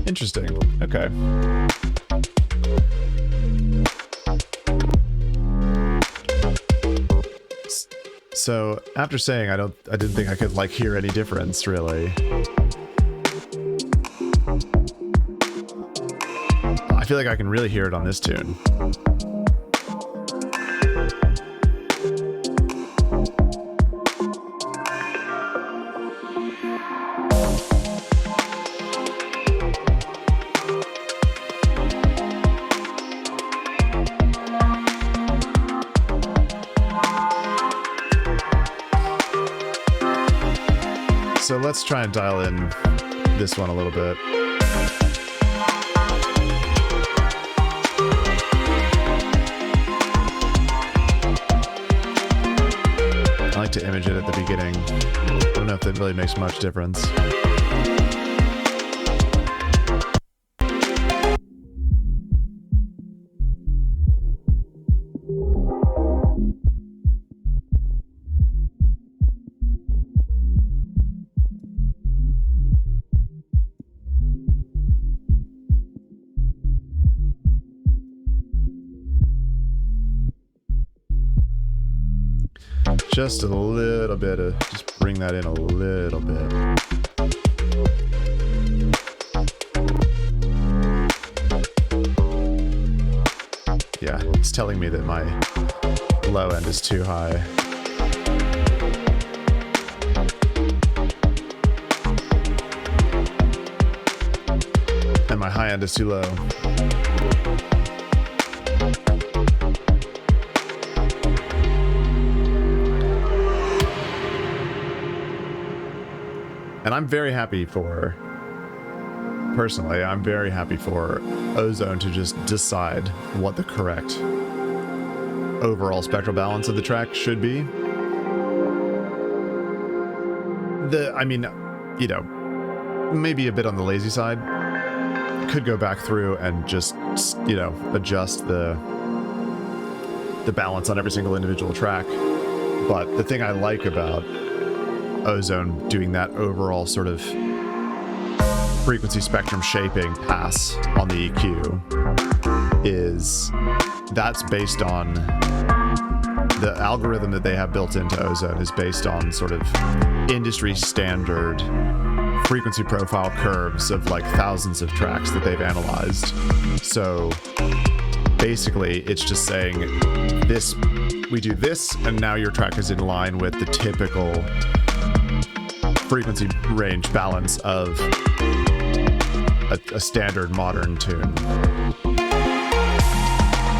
Interesting. Okay. So after saying I didn't think I could like hear any difference really. I feel like I can really hear it on this tune. So let's try and dial in this one a little bit. I like to image it at the beginning. I don't know if that really makes much difference. Just a little bit of, just bring that in a little bit. Yeah, it's telling me that my low end is too high. my high end is too low. And I'm very happy for, personally, I'm very happy for Ozone to just decide what the correct overall spectral balance of the track should be. I mean, you know, maybe a bit on the lazy side. Could go back through and just, you know, adjust the balance on every single individual track. But the thing I like about Ozone doing that overall sort of frequency spectrum shaping pass on the EQ is that's based on the algorithm that they have built into Ozone is based on sort of industry standard frequency profile curves of like thousands of tracks that they've analyzed. So basically it's just saying this, we do this, and now your track is in line with the typical frequency range balance of a standard modern tune.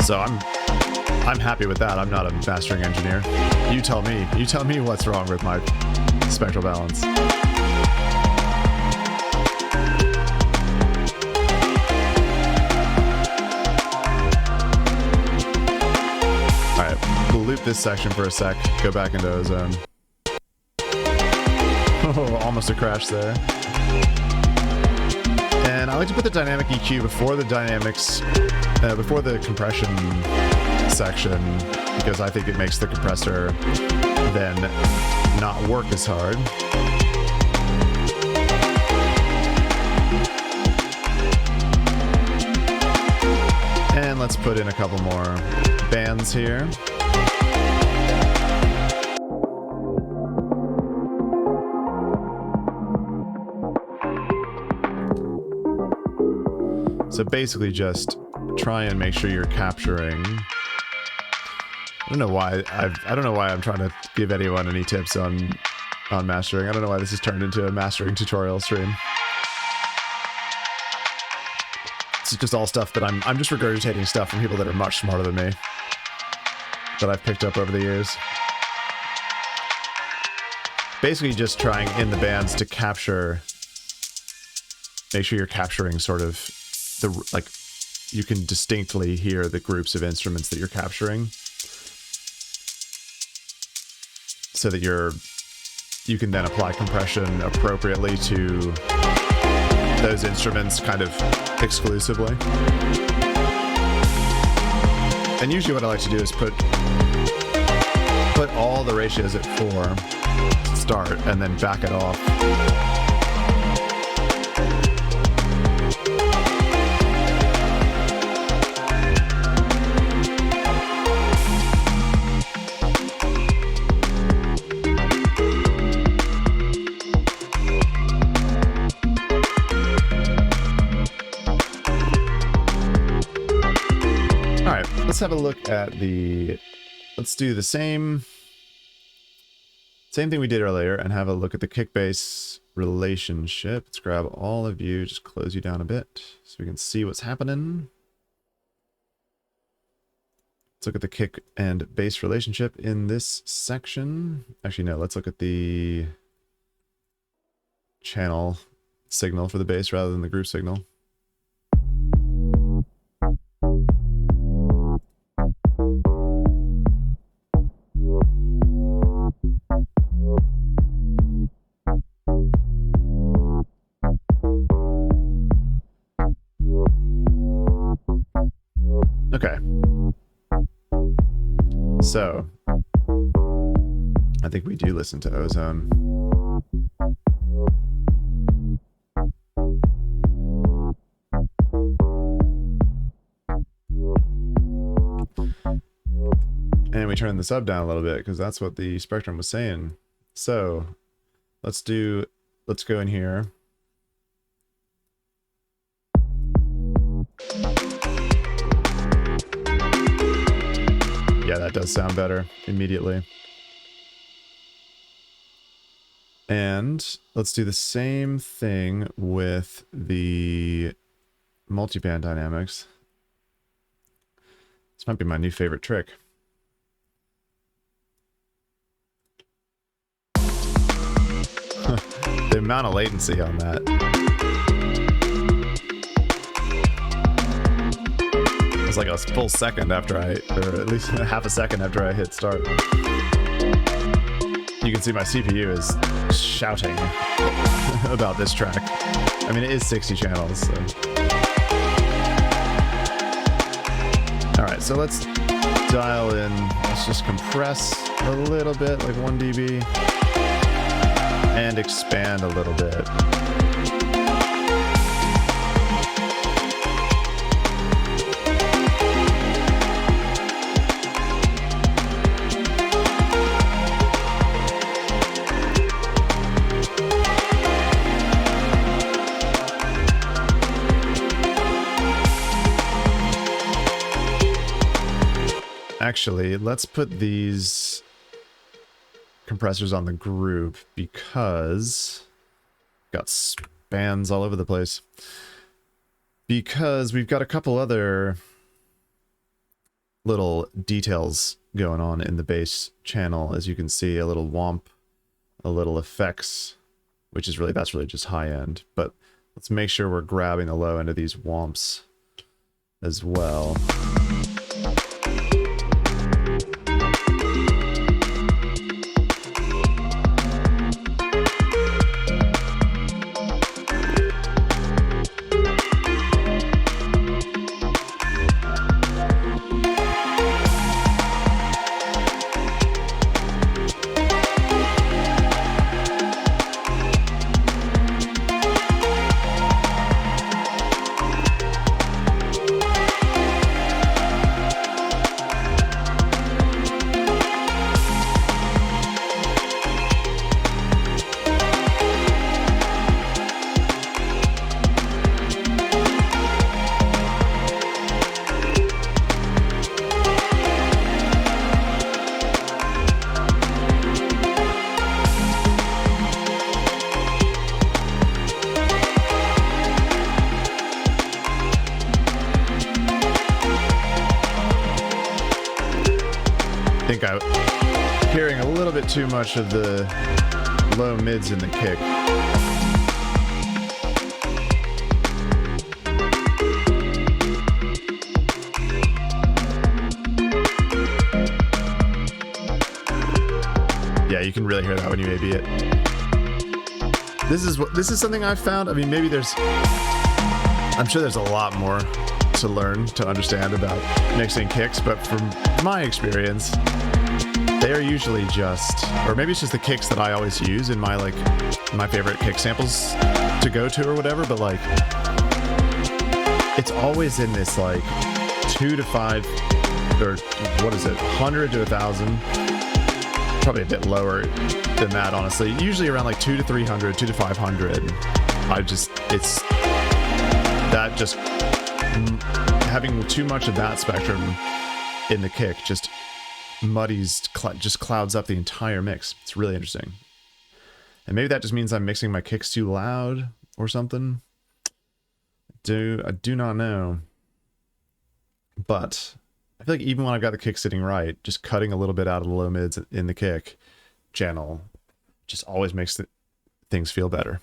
So I'm happy with that. I'm not a mastering engineer. You tell me what's wrong with my spectral balance. All right, we'll loop this section for a sec, go back into Ozone. Oh, almost a crash there. And I like to put the dynamic EQ before the dynamics, before the compression section, because I think it makes the compressor then not work as hard. And let's put in a couple more bands here. So basically just try and make sure you're capturing. I don't know why I'm trying to give anyone any tips on mastering. I don't know why this has turned into a mastering tutorial stream. It's just all stuff that I'm just regurgitating stuff from people that are much smarter than me that I've picked up over the years. Basically just trying in the bands to capture, make sure you're capturing sort of the, like, you can distinctly hear the groups of instruments that you're capturing so that you can then apply compression appropriately to those instruments kind of exclusively. And usually what I like to do is put all the ratios at 4 to start and then back it off. Let's have a look at let's do the same thing we did earlier and have a look at the kick bass relationship. Let's grab all of you, just close you down a bit so we can see what's happening. Let's look at the kick and bass relationship in this section. Actually, no, let's look at the channel signal for the bass rather than the group signal. Okay. So, I think we do listen to Ozone. And we turn the sub down a little bit because that's what the spectrum was saying. So, let's go in here. Yeah, that does sound better immediately. And let's do the same thing with the multiband dynamics. This might be my new favorite trick. The amount of latency on that. It's like a full second after or at least half a second after I hit start. You can see my CPU is shouting about this track. I mean, it is 60 channels, so. Alright, so let's dial in. Let's just compress a little bit, like 1 dB. And expand a little bit. Actually, let's put these compressors on the group because got spans all over the place. Because we've got a couple other little details going on in the bass channel, as you can see, a little womp, a little effects, which is really, that's really just high end. But let's make sure we're grabbing the low end of these womps as well. Hearing a little bit too much of the low mids in the kick. Yeah, you can really hear that when you AB it. This is something I've found. I mean, maybe I'm sure there's a lot more to learn to understand about mixing kicks, but from my experience, they are usually just, or maybe it's just the kicks that I always use in my my favorite kick samples to go to or whatever, but like it's always in this like 2 to 5 or what is it, 100 to 1,000, probably a bit lower than that honestly, usually around like 2 to 300, 2 to 500. Having too much of that spectrum in the kick just just clouds up the entire mix. It's really interesting. And maybe that just means I'm mixing my kicks too loud or something. I do not know. But I feel like even when I've got the kick sitting right, just cutting a little bit out of the low mids in the kick channel just always makes things feel better.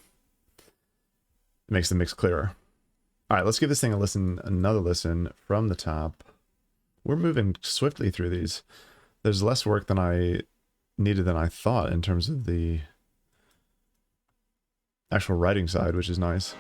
It makes the mix clearer. All right, let's give this thing another listen from the top. We're moving swiftly through these. There's less work than I needed than I thought in terms of the actual writing side, which is nice.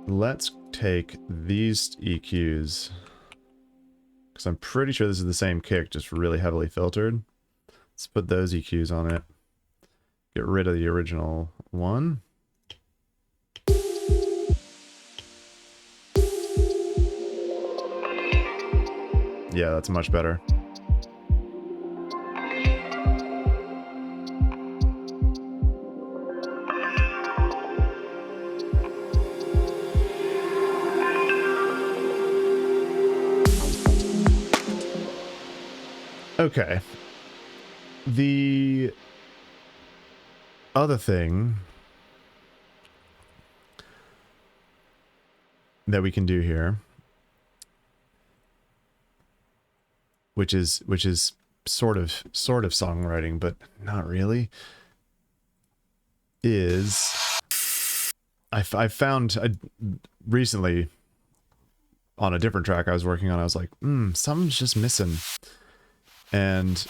Let's take these EQs, because I'm pretty sure this is the same kick, just really heavily filtered. Let's put those EQs on it. Get rid of the original one. Yeah, that's much better. Okay. The other thing that we can do here, which is sort of songwriting, but not really, is I found recently on a different track I was working on, I was like, something's just missing. And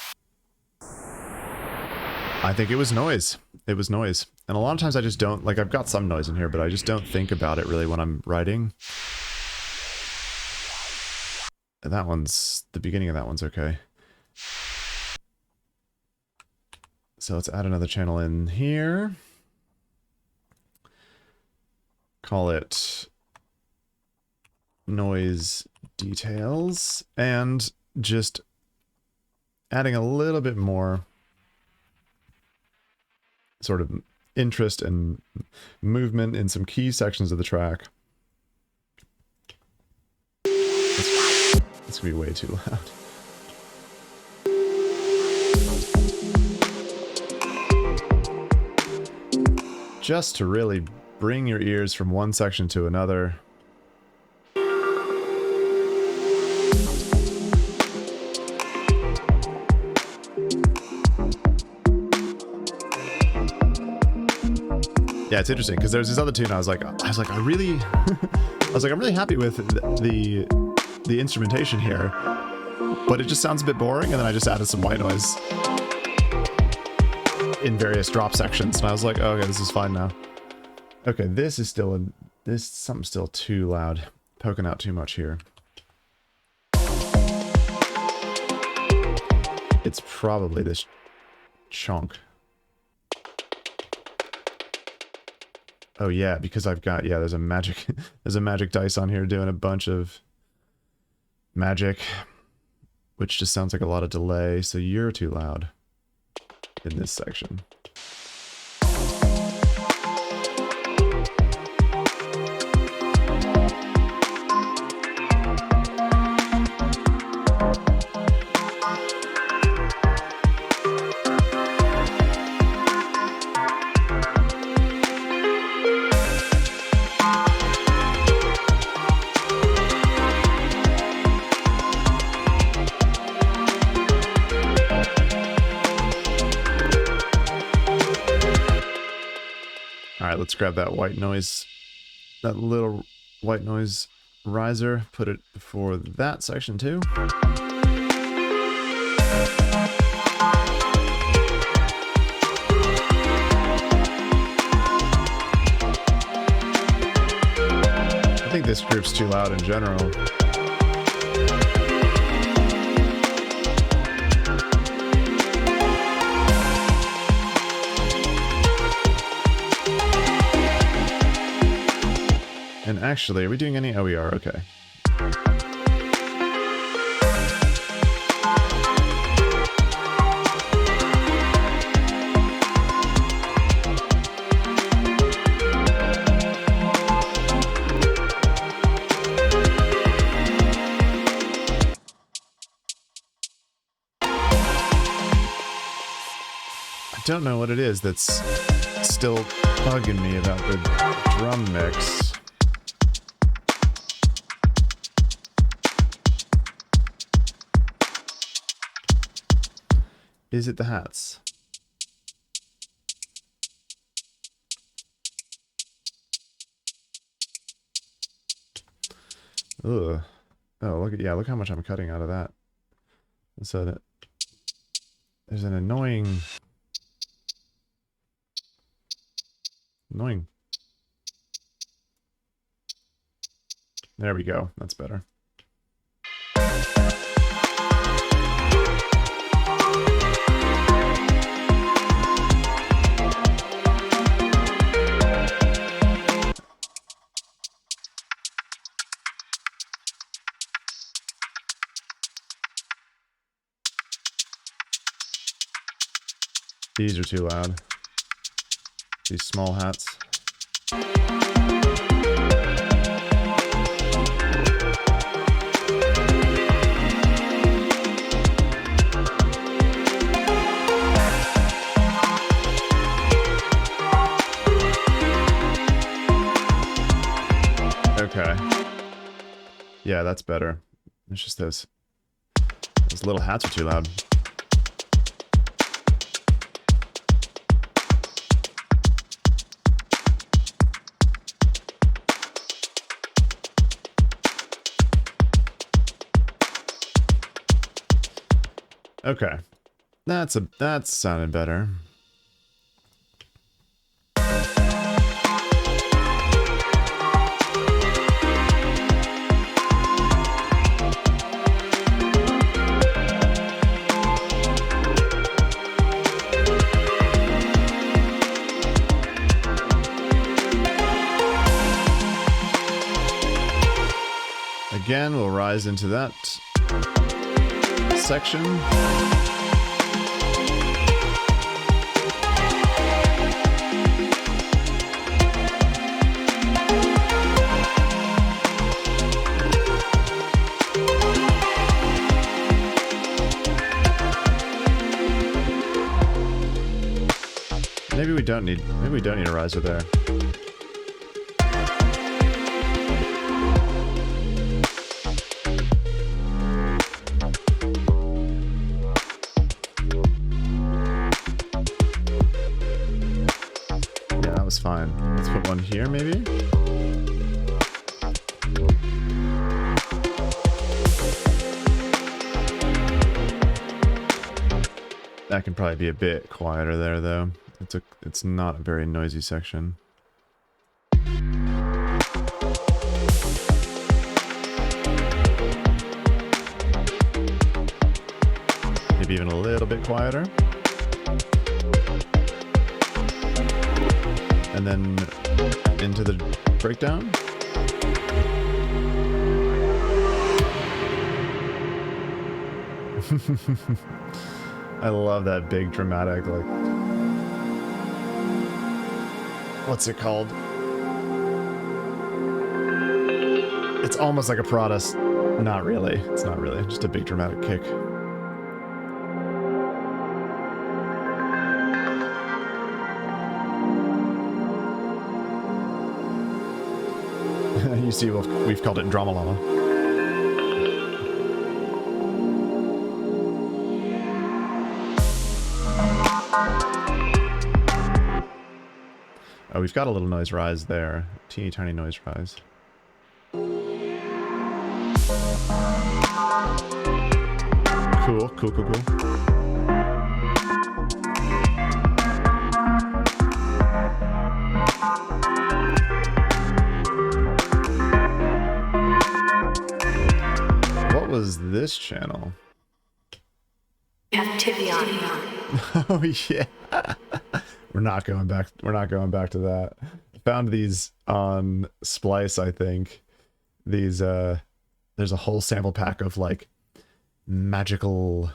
I think it was noise. It was noise. And a lot of times I just don't, like, I've got some noise in here, but I just don't think about it really when I'm writing. That one's, the beginning of that one's okay. So let's add another channel in here. Call it noise details, and just adding a little bit more sort of interest and movement in some key sections of the track. It's gonna be way too loud. Just to really bring your ears from one section to another. Yeah, it's interesting because there's this other tune. I was like, I'm really happy with the instrumentation here, but it just sounds a bit boring. And then I just added some white noise in various drop sections, and I was like, oh, okay, this is fine now. Okay, this is still something's still too loud, poking out too much here. It's probably this chunk. Oh yeah, because I've got, yeah, there's a magic dice on here doing a bunch of magic, which just sounds like a lot of delay, so you're too loud in this section. Let's grab that white noise, that little white noise riser, put it for that section too. I think this group's too loud in general. And actually, are we doing any? Oh, we are. Okay. I don't know what it is that's still bugging me about the drum mix. Is it the hats? Ugh. Oh, look at, yeah, look how much I'm cutting out of that. So that there's an annoying. There we go. That's better. These are too loud. These small hats. Okay. Yeah, that's better. It's just those little hats are too loud. Okay. That's sounding better. Again, we'll rise into that section. Maybe we don't need a riser there. Fine. Let's put one here, maybe? That can probably be a bit quieter there, though. It's not a very noisy section. Maybe even a little bit quieter. And then into the breakdown. I love that big dramatic, like, what's it called? It's almost like a Protest. Not really. It's not really. Just a big dramatic kick. You see, we've called it Drama Llama. Oh, we've got a little noise rise there. Teeny tiny noise rise. Cool, cool, cool, cool. What was this channel? Captivity. Oh yeah. We're not going back to that. I found these on Splice, I think. These there's a whole sample pack of like magical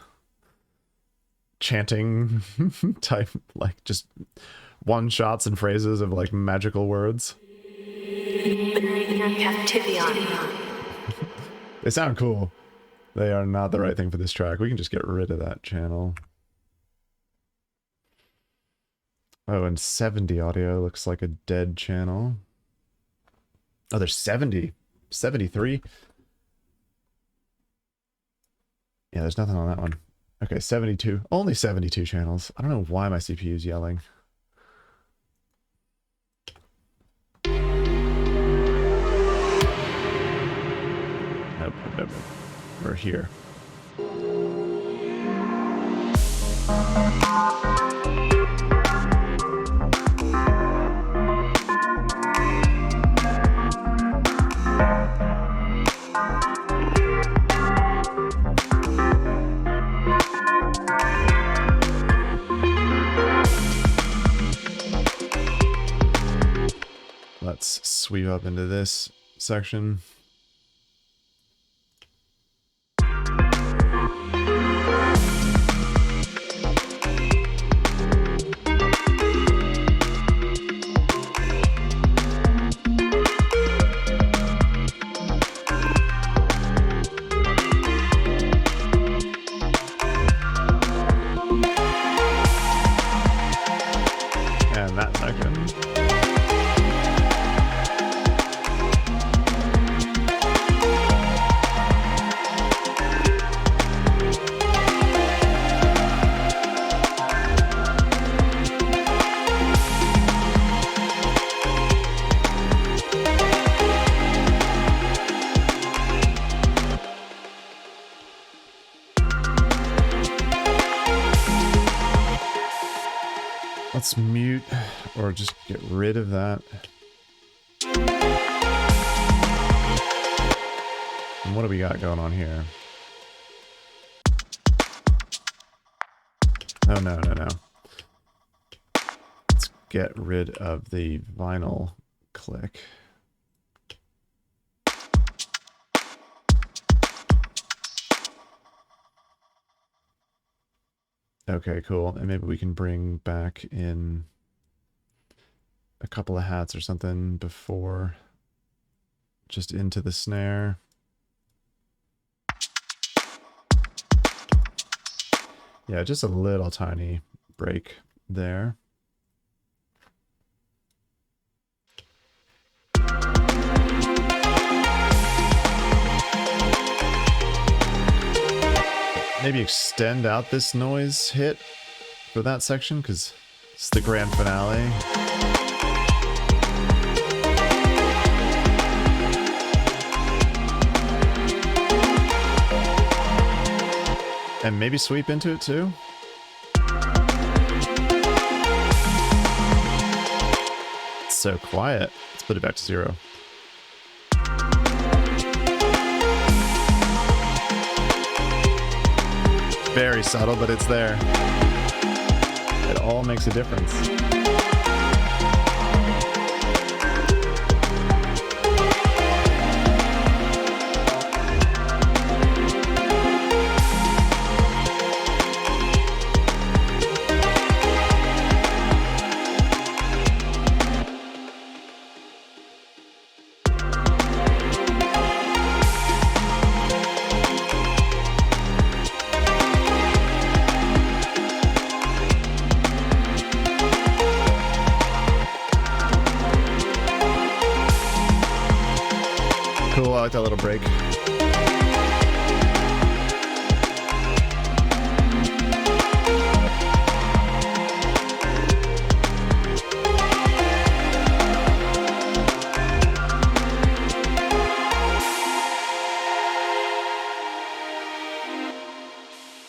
chanting type, like just one shots and phrases of like magical words. Captivity. They sound cool. They are not the right thing for this track. We can just get rid of that channel. Oh, and 70 audio looks like a dead channel. Oh, there's 70. 73. Yeah, there's nothing on that one. Okay, 72. Only 72 channels. I don't know why my CPU is yelling. Nope, nope, nope. We're here. Let's sweep up into this section. And that section. Let's mute or just get rid of that. And what do we got going on here? Oh, no, no, no. Let's get rid of the vinyl click. Okay, cool. And maybe we can bring back in a couple of hats or something before, just into the snare. Yeah, just a little tiny break there. Maybe extend out this noise hit for that section, because it's the grand finale. And maybe sweep into it too. It's so quiet. Let's put it back to 0. Very subtle, but it's there. It all makes a difference. Cool, I like that little break.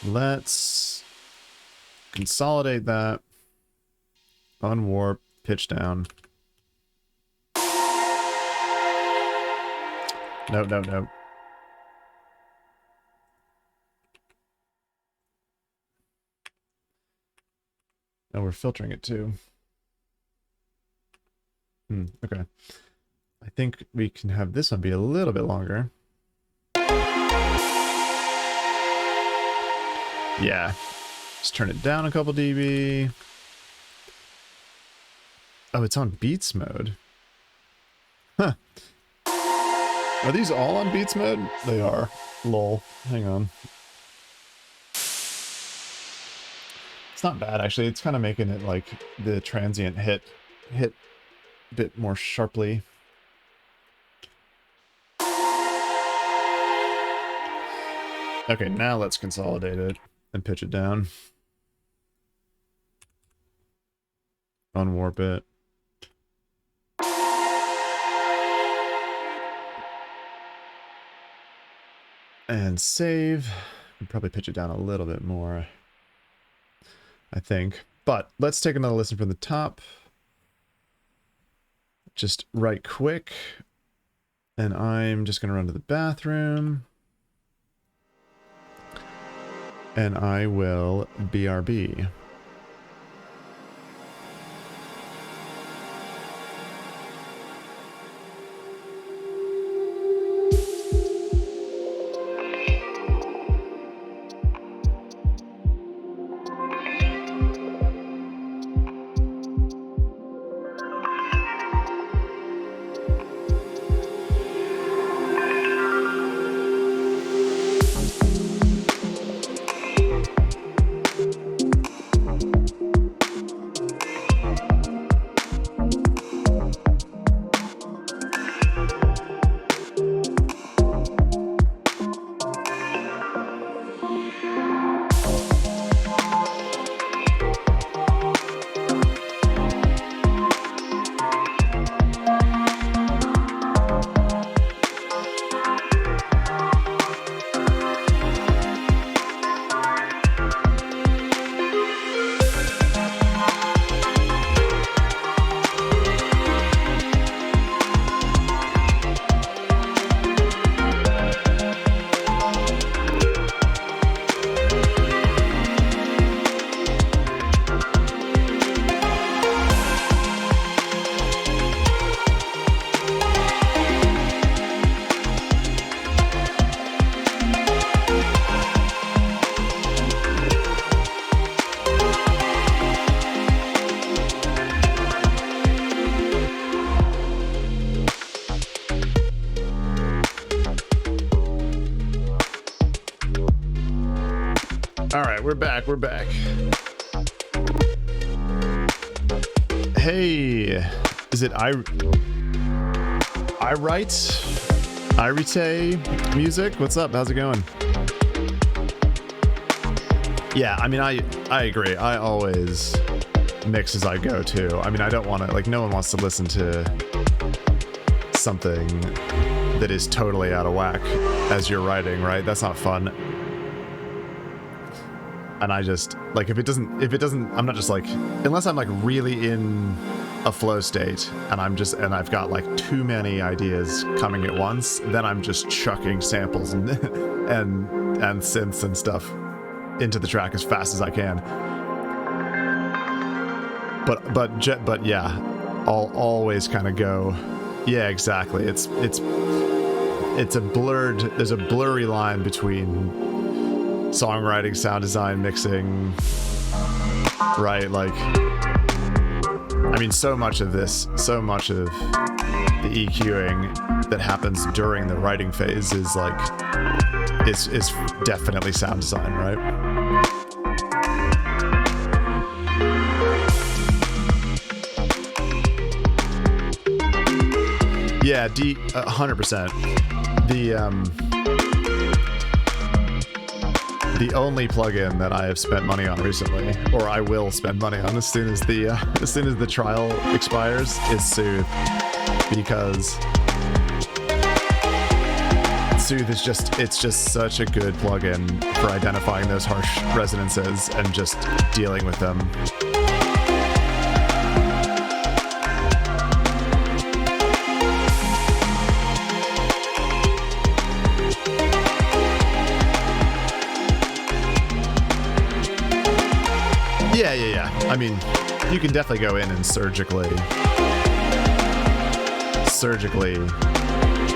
Let's consolidate that, unwarp, pitch down. No, no, no. Oh, we're filtering it too. Okay. I think we can have this one be a little bit longer. Yeah. Just turn it down a couple dB. Oh, it's on Beats mode. Huh. Are these all on Beats mode? They are. Lol. Hang on. It's not bad, actually. It's kind of making it like the transient hit a bit more sharply. Okay, now let's consolidate it and pitch it down. Unwarp it. And save. I'd probably pitch it down a little bit more, I think. But let's take another listen from the top. Just right quick. And I'm just going to run to the bathroom. And I will BRB. All right, we're back. We're back. Hey, is it Irite music? What's up? How's it going? Yeah, I mean, I agree. I always mix as I go too. I mean, I don't want to, like, no one wants to listen to something that is totally out of whack as you're writing, right? That's not fun. And I just, like, if it doesn't, I'm not just like, unless I'm like really in a flow state and I've got like too many ideas coming at once, then I'm just chucking samples and synths and stuff into the track as fast as I can. But yeah, I'll always kind of go, yeah, exactly. It's a there's a blurry line between songwriting, sound design, mixing, right? Like, I mean, so much of the EQing that happens during the writing phase is like, it's definitely sound design, right? Yeah, 100%. The only plugin that I have spent money on recently, or I will spend money on as soon as the trial expires, is Soothe, because Soothe is just such a good plugin for identifying those harsh resonances and just dealing with them. Yeah. I mean, you can definitely go in and surgically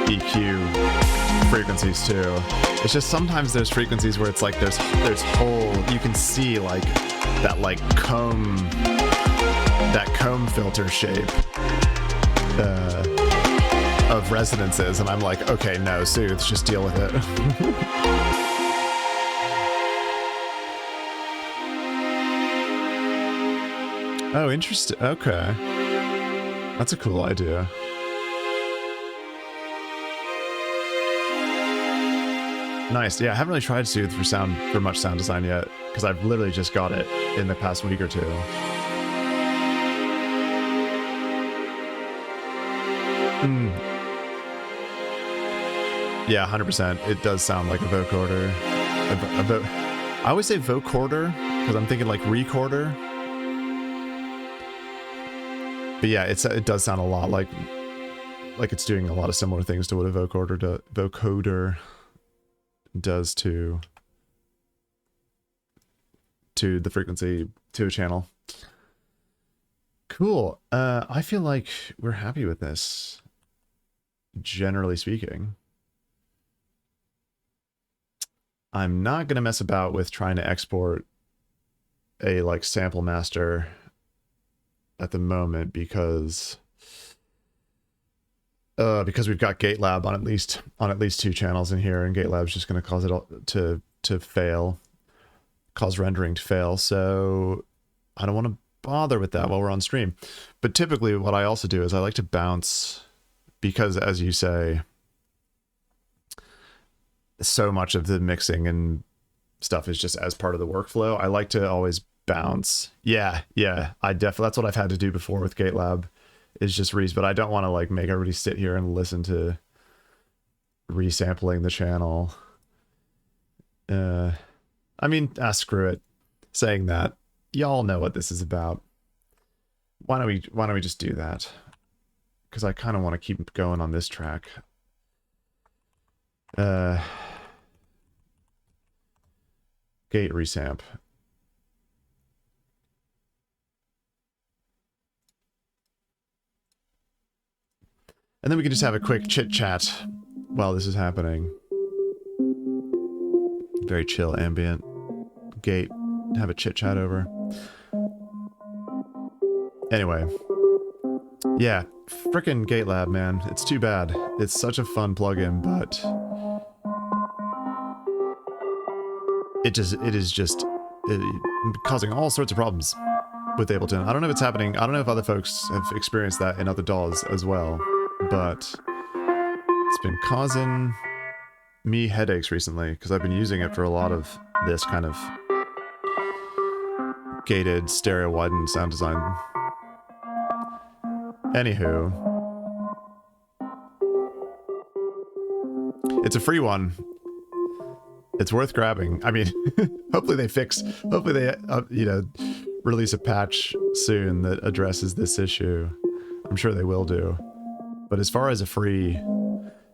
EQ frequencies too. It's just sometimes there's frequencies where it's like there's whole, you can see like that like comb filter shape of resonances, and I'm like, okay, no, Soothe, just deal with it. Oh, interesting. Okay. That's a cool idea. Nice. Yeah, I haven't really tried Soothe for much sound design yet, because I've literally just got it in the past week or two. Yeah, 100%. It does sound like a vocoder. I always say vocoder because I'm thinking like recorder. But yeah, it does sound a lot like it's doing a lot of similar things to what a vocoder does to the frequency, to a channel. Cool. I feel like we're happy with this, generally speaking. I'm not gonna mess about with trying to export a like sample master at the moment because we've got GateLab on at least 2 channels in here, and GateLab's just going to cause it all to fail, cause rendering to fail. So I don't want to bother with that while we're on stream. But typically what I also do is I like to bounce, because as you say, so much of the mixing and stuff is just as part of the workflow. I like to always bounce. Yeah, I definitely, that's what I've had to do before with GateLab, is just but I don't want to like make everybody sit here and listen to resampling the channel. I mean, screw it. Saying that, y'all know what this is about. Why don't we just do that? Because I kind of want to keep going on this track. Gate resamp. And then we can just have a quick chit-chat while this is happening. Very chill, ambient. Gate. Have a chit-chat over. Anyway. Yeah, frickin' GateLab, man. It's too bad. It's such a fun plugin, but it is just causing all sorts of problems with Ableton. I don't know if it's happening. I don't know if other folks have experienced that in other DAWs as well, but it's been causing me headaches recently because I've been using it for a lot of this kind of gated stereo widened sound design. Anywho, it's a free one. It's worth grabbing. I mean, hopefully they you know, release a patch soon that addresses this issue. I'm sure they will do. But as far as free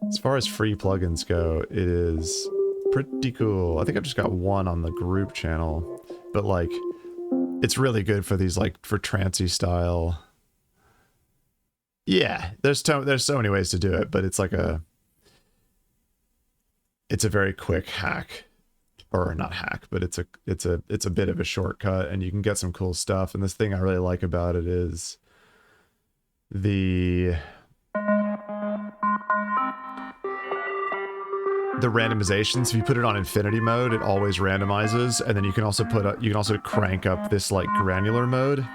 plugins go, it is pretty cool. I think I've just got one on the group channel, but like, it's really good for these, like, for trancey style. Yeah, there's so many ways to do it, but it's like it's a very quick hack, or not hack, but it's a bit of a shortcut, and you can get some cool stuff. And this thing I really like about it is the randomizations. If you put it on infinity mode, it always randomizes, and then you can also crank up this like granular mode,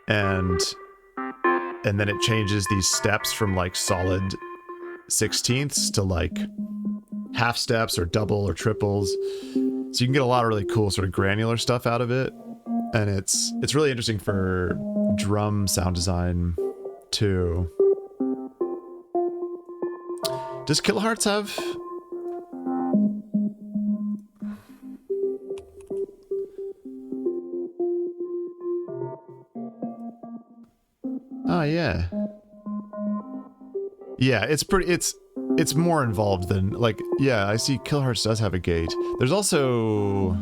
and then it changes these steps from like solid 16ths to like half steps or double or triples. So you can get a lot of really cool sort of granular stuff out of it, and it's really interesting for drum sound design too. Does Kilohertz have? Oh yeah. Yeah, it's more involved than, like, yeah, I see Kilohertz does have a gate. There's also, I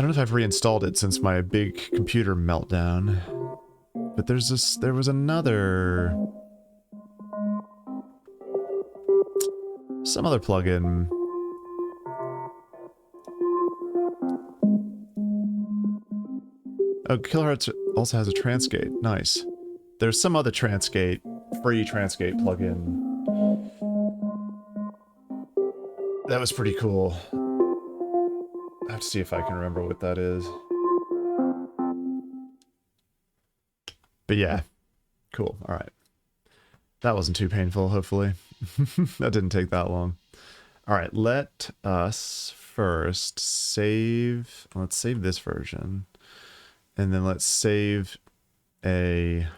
don't know if I've reinstalled it since my big computer meltdown, but there was some other plugin. Oh, Kilohertz also has a Transgate. Nice. There's some other Transgate, free Transgate plugin that was pretty cool. I have to see if I can remember what that is. But yeah, cool. All right. That wasn't too painful, hopefully. That didn't take that long. All right, let us first save. Let's save this version. And then let's save a...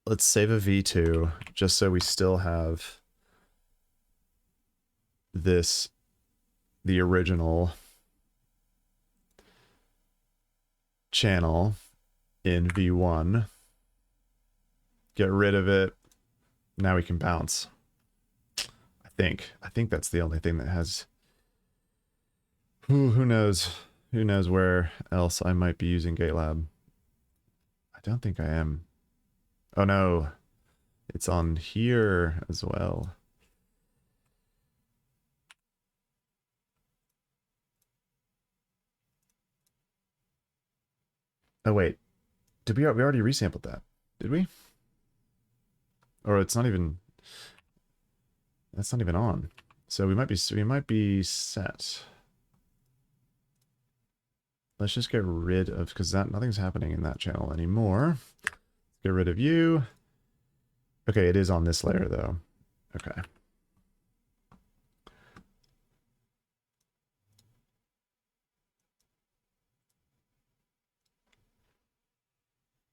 Let's save a V2, just so we still have this, the original channel in V1. Get rid of it. Now we can bounce. I think that's the only thing that has... Who knows? Who knows where else I might be using GateLab? I don't think I am. Oh no, it's on here as well. Oh wait, we already resampled that? Did we? Or it's not even. That's not even on. So we might be set. Let's just get rid of, because nothing's happening in that channel anymore. Get rid of you. Okay, it is on this layer though. Okay.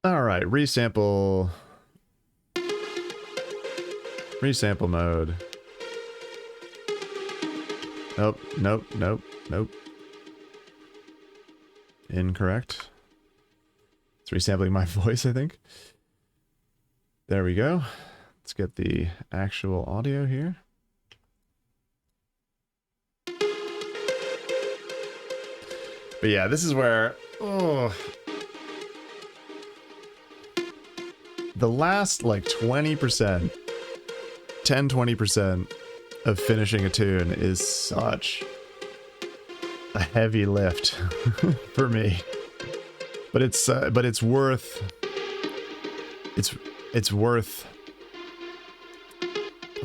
All right, resample. Resample mode. Nope. Incorrect. It's resampling my voice, I think. There we go. Let's get the actual audio here. But yeah, this is where, the last like 20%, 10-20% of finishing a tune is such a heavy lift for me. But it's worth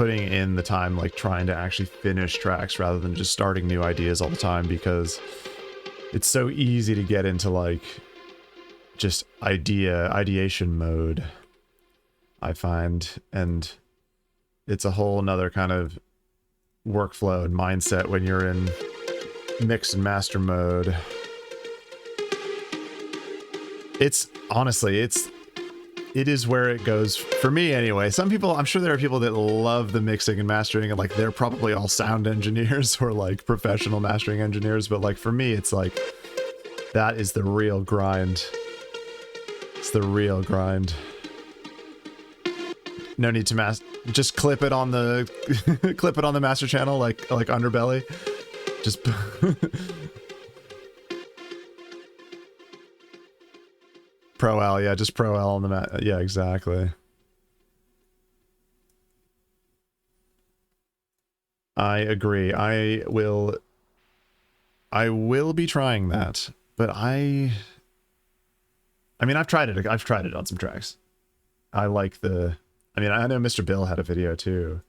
putting in the time, like trying to actually finish tracks rather than just starting new ideas all the time, because it's so easy to get into like just ideation mode, I find, and it's a whole nother kind of workflow and mindset when you're in mix and master mode. It's honestly, it is where it goes for me anyway. Some people, I'm sure there are people that love the mixing and mastering, and like they're probably all sound engineers or like professional mastering engineers, but like for me it's like that is the real grind. It's the real grind. No need to just clip it on the clip it on the master channel like Underbelly. Just Pro L, yeah, just Pro L on the mat. Yeah, exactly. I agree. I will be trying that, but I mean, I've tried it on some tracks. I like the, I mean, I know Mr. Bill had a video too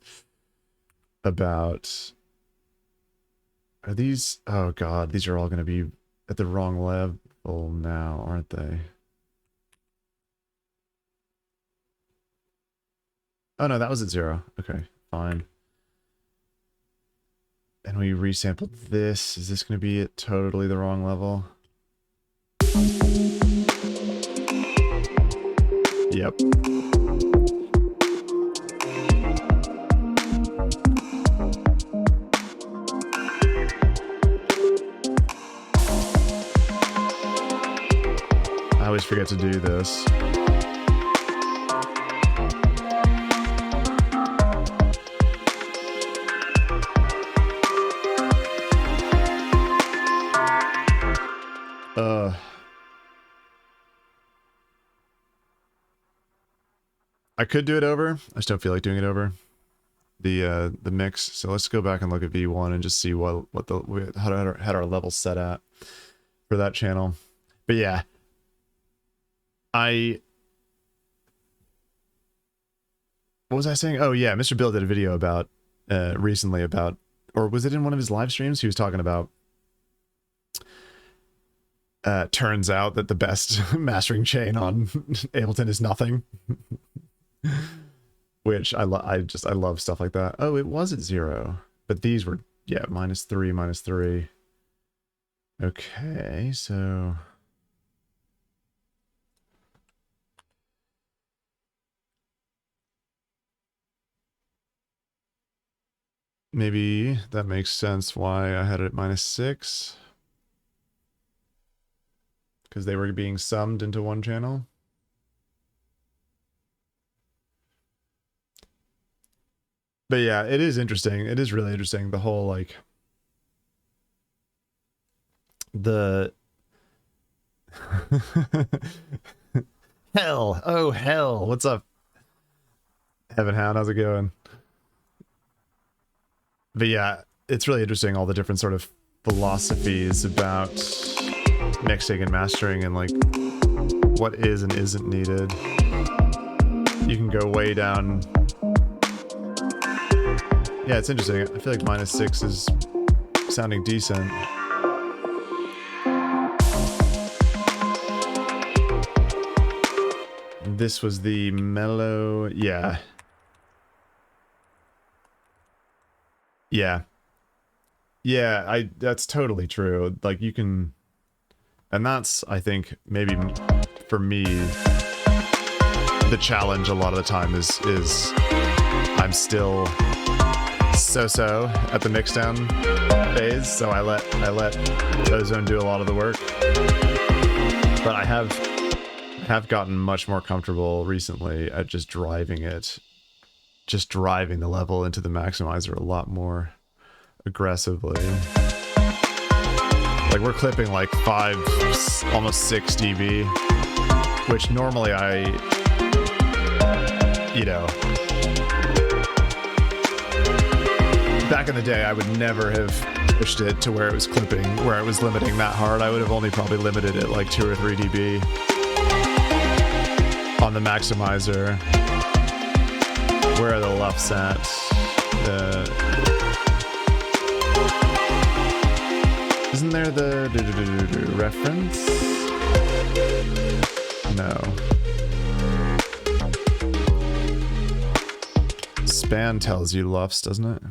about, are these, oh god, these are all going to be at the wrong level now, aren't they? Oh no, that was at 0. Okay, fine. And we resampled this. Is this going to be at totally the wrong level? Yep. I always forget to do this. I could do it over. I just don't feel like doing it over the mix. So let's go back and look at V1 and just see what the how had our levels set at for that channel. But yeah, what was I saying? Oh yeah, Mr. Bill did a video about recently about, or was it in one of his live streams? He was talking about turns out that the best mastering chain on Ableton is nothing. Which I love stuff like that. Oh, it was at 0, but these were, yeah, -3, -3. Okay, so maybe that makes sense why I had it at -6, because they were being summed into one channel. But yeah, it is interesting. It is really interesting. The whole, like, the hell. Oh, hell. What's up, Heaven Hound? How's it going? But yeah, it's really interesting, all the different sort of philosophies about mixing and mastering and, like, what is and isn't needed. You can go way down. Yeah, it's interesting. I feel like -6 is sounding decent. This was the mellow, yeah. Yeah. Yeah, that's totally true. Like, you can, and that's, I think, maybe for me, the challenge a lot of the time is I'm still so at the mixdown phase, so I let Ozone do a lot of the work. But I have gotten much more comfortable recently at just driving the level into the maximizer a lot more aggressively. Like, we're clipping like 5, almost 6 dB, which normally you know, back in the day, I would never have pushed it to where it was clipping, where it was limiting that hard. I would have only probably limited it like 2 or 3 dB on the maximizer. Where are the LUFs at? Isn't there the reference? No. Span tells you LUFS, doesn't it?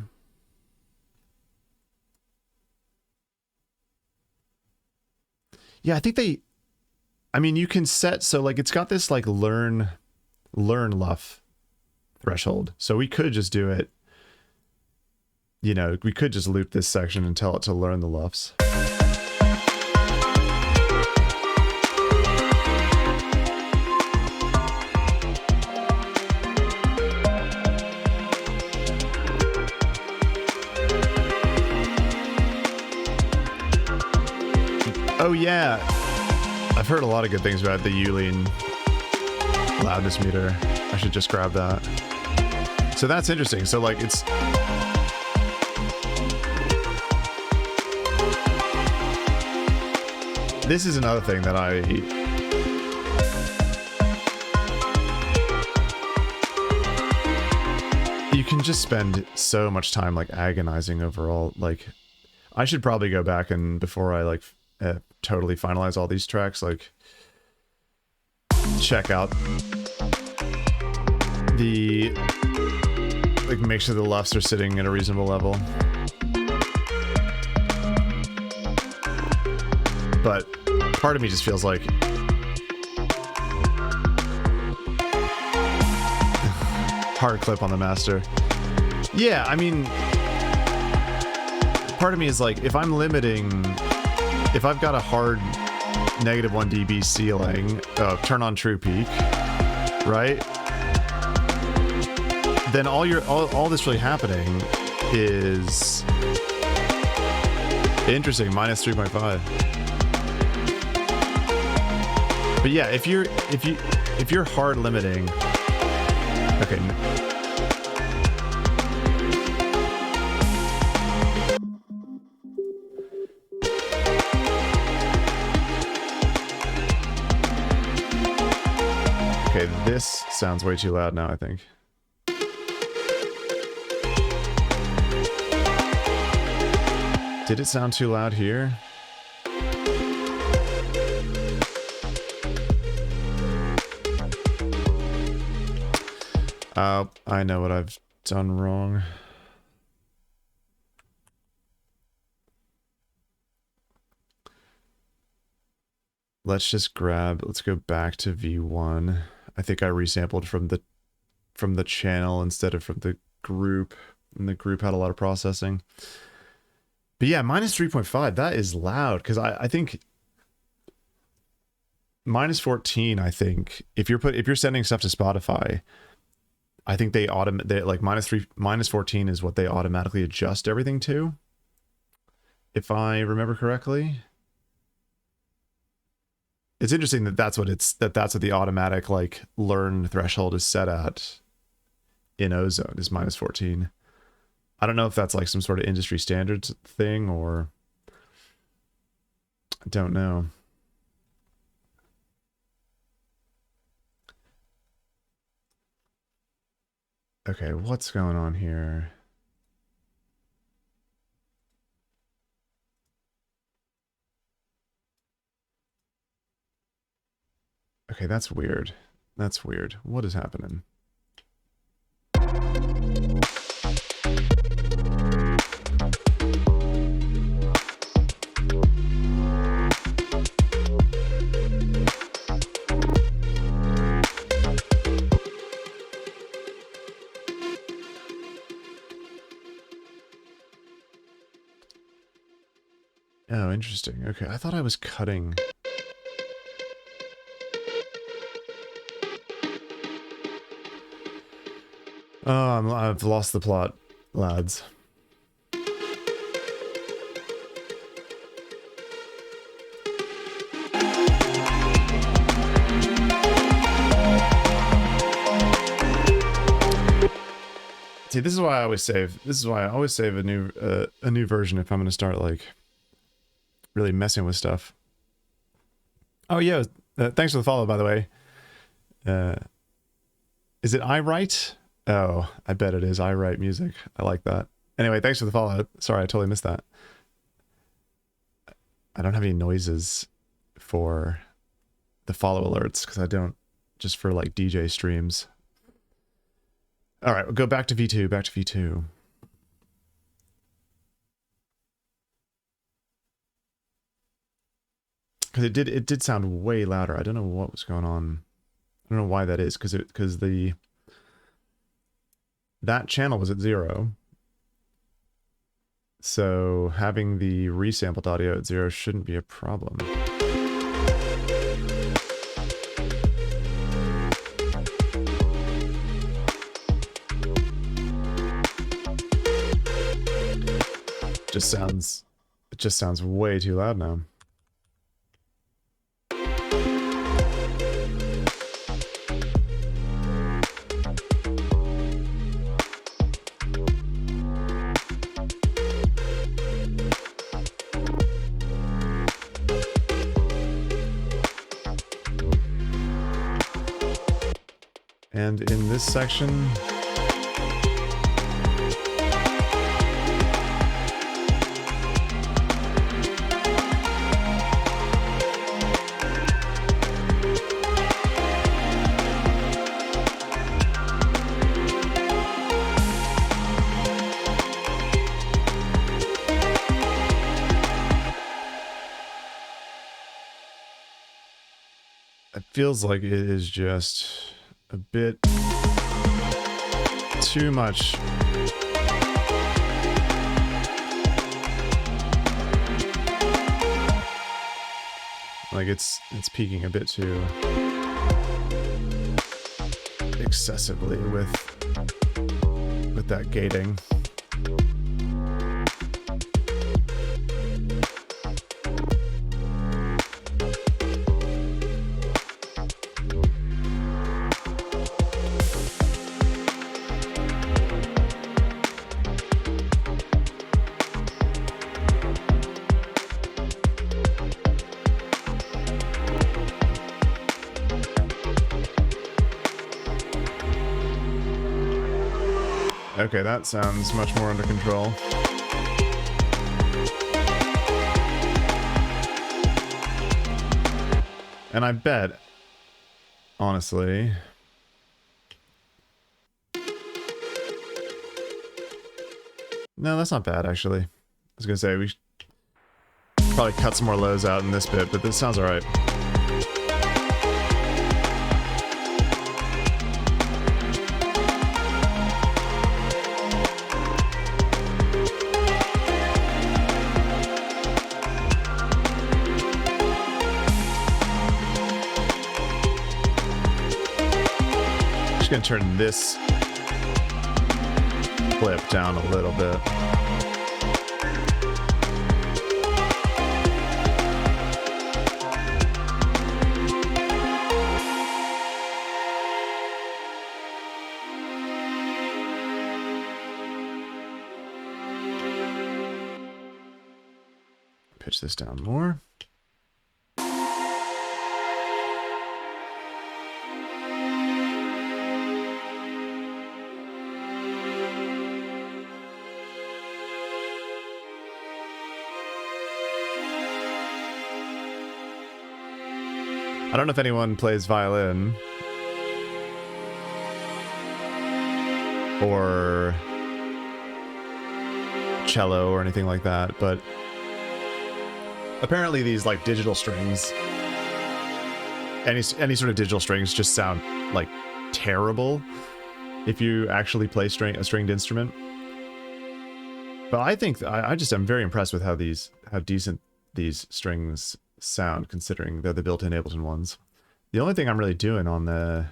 Yeah, I think I mean, you can set, so like it's got this like learn LUF threshold. So we could just do it, you know, we could just loop this section and tell it to learn the LUFs. Oh yeah, I've heard a lot of good things about the Yulin loudness meter. I should just grab that. So that's interesting. So like it's... This is another thing that you can just spend so much time like agonizing over all, like, I should probably go back and before I like totally finalize all these tracks, like check out the, like make sure the LUFs are sitting at a reasonable level. But part of me just feels like hard clip on the master. Yeah, I mean, part of me is like, if I'm limiting, if I've got a hard -1 dB ceiling, turn on true peak, right? Then all that's really happening is interesting, -3.5. But yeah, if you're hard limiting, okay. Okay, this sounds way too loud now, I think. Did it sound too loud here? I know what I've done wrong. Let's go back to V1. I think I resampled from the channel instead of from the group, and the group had a lot of processing. But yeah, -3.5, that is loud, because I think -14, I think, if you're sending stuff to Spotify, I think they like -14 is what they automatically adjust everything to, if I remember correctly. It's interesting that that's what the automatic like learn threshold is set at in Ozone, is -14. I don't know if that's like some sort of industry standards thing, or I don't know. Okay, what's going on here? Okay, that's weird. That's weird. What is happening? Oh, interesting. Okay, I thought I was cutting. Oh, I've lost the plot, lads. See, this is why I always save. This is why I always save a new version if I'm going to start like really messing with stuff. Oh yeah, thanks for the follow, by the way. Is it I right? Oh, I bet it is. I write music. I like that. Anyway, thanks for the follow. Sorry, I totally missed that. I don't have any noises for the follow alerts because I don't, just for like DJ streams. All right, we'll go back to V2, back to V2. Because it did sound way louder. I don't know what was going on. I don't know why that is, because that channel was at 0. So having the resampled audio at 0 shouldn't be a problem. It just sounds way too loud now. And in this section, it feels like it is just a bit too much. Like it's peaking a bit too excessively with that gating. Okay, that sounds much more under control. And I bet, honestly, no, that's not bad, actually. I was gonna say, we should probably cut some more lows out in this bit, but this sounds alright. Gonna turn this clip down a little bit. Pitch this down more. I don't know if anyone plays violin or cello or anything like that, but apparently these like digital strings, any sort of digital strings just sound like terrible if you actually play a stringed instrument. But I think I just am very impressed with how decent these strings sound, considering they're the built-in Ableton ones. The only thing I'm really doing on the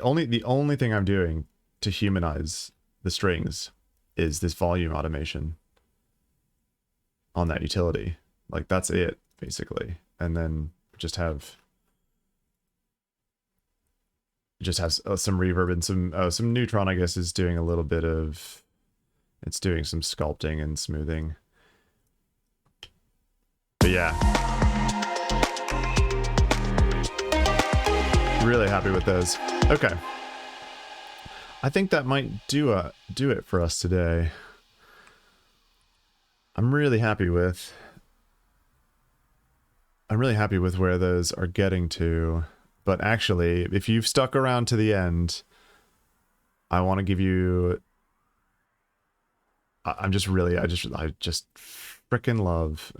only thing I'm doing to humanize the strings is this volume automation on that utility. Like that's it basically, and then just have some reverb and some neutron. I guess is doing a little bit of, it's doing some sculpting and smoothing. But yeah, really really happy with those. Okay. I think that might do it for us today. I'm really happy with where those are getting to. But actually, if you've stuck around to the end, I want to give you... I just freaking love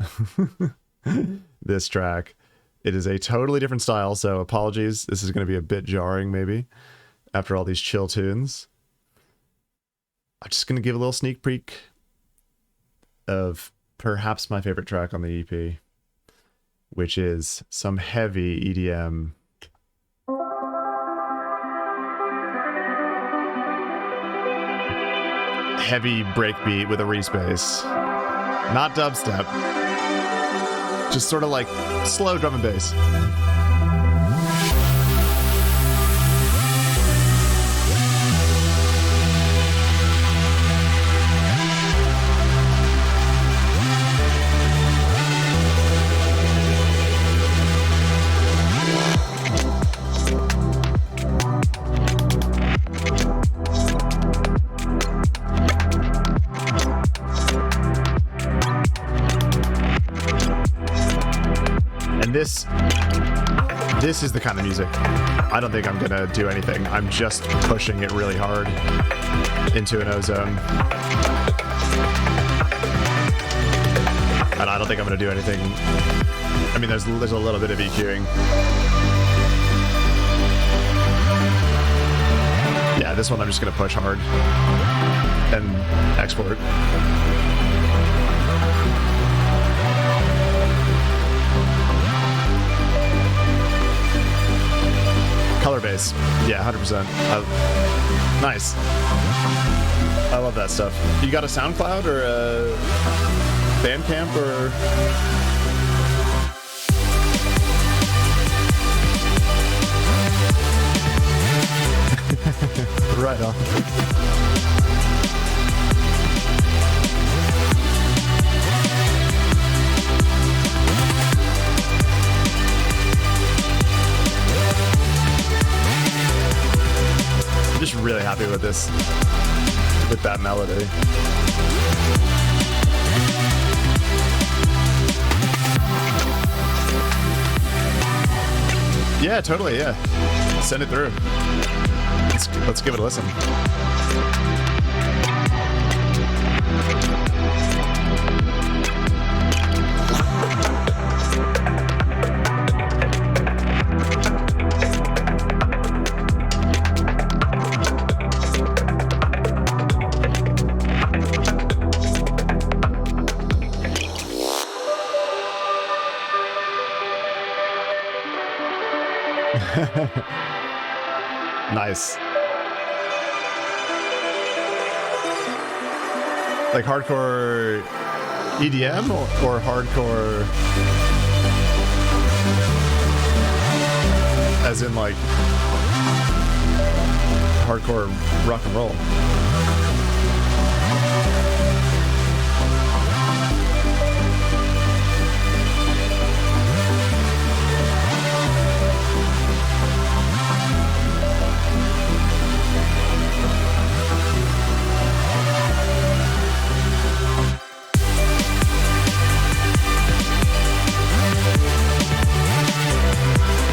this track. It is a totally different style, so apologies. This is going to be a bit jarring, maybe, after all these chill tunes. I'm just going to give a little sneak peek of perhaps my favorite track on the EP, which is some heavy EDM. Heavy breakbeat with a respace. Not dubstep. Just sort of like slow drum and bass. This is the kind of music I don't think I'm gonna do anything. I'm just pushing it really hard into an Ozone. And I don't think I'm gonna do anything. I mean, there's a little bit of EQing. Yeah, this one I'm just gonna push hard and export. Color bass. Yeah, 100%. Nice. I love that stuff. You got a SoundCloud or a Bandcamp or... Right on. I'm just really happy with this, with that melody. Yeah, totally, yeah. Send it through. Let's give it a listen. Nice. Like hardcore EDM or hardcore as in like hardcore rock and roll?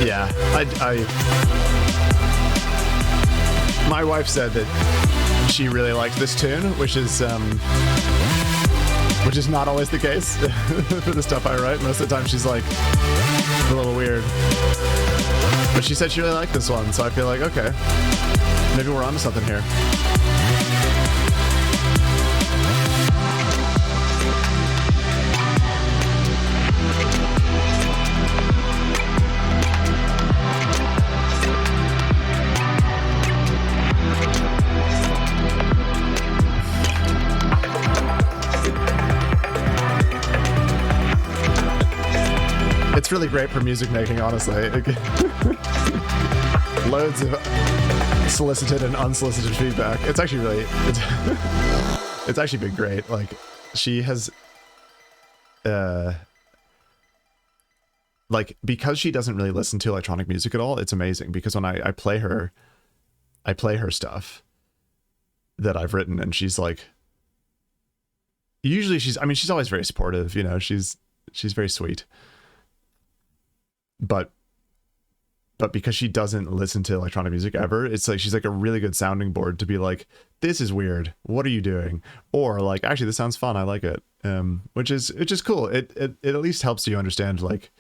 Yeah, my wife said that she really liked this tune, which is not always the case for the stuff I write. Most of the time she's like a little weird, but she said she really liked this one, so I feel like, okay, maybe we're onto something here. It's really great for music making, honestly. Loads of solicited and unsolicited feedback. It's actually really, it's actually been great. Like, she has, like, because she doesn't really listen to electronic music at all, it's amazing, because when I play her stuff that I've written, and she's like, usually she's always very supportive, you know, she's very sweet, but because she doesn't listen to electronic music ever, it's like she's like a really good sounding board to be like, this is weird, what are you doing? Or like, actually this sounds fun, I like it. Which is cool. It at least helps you understand like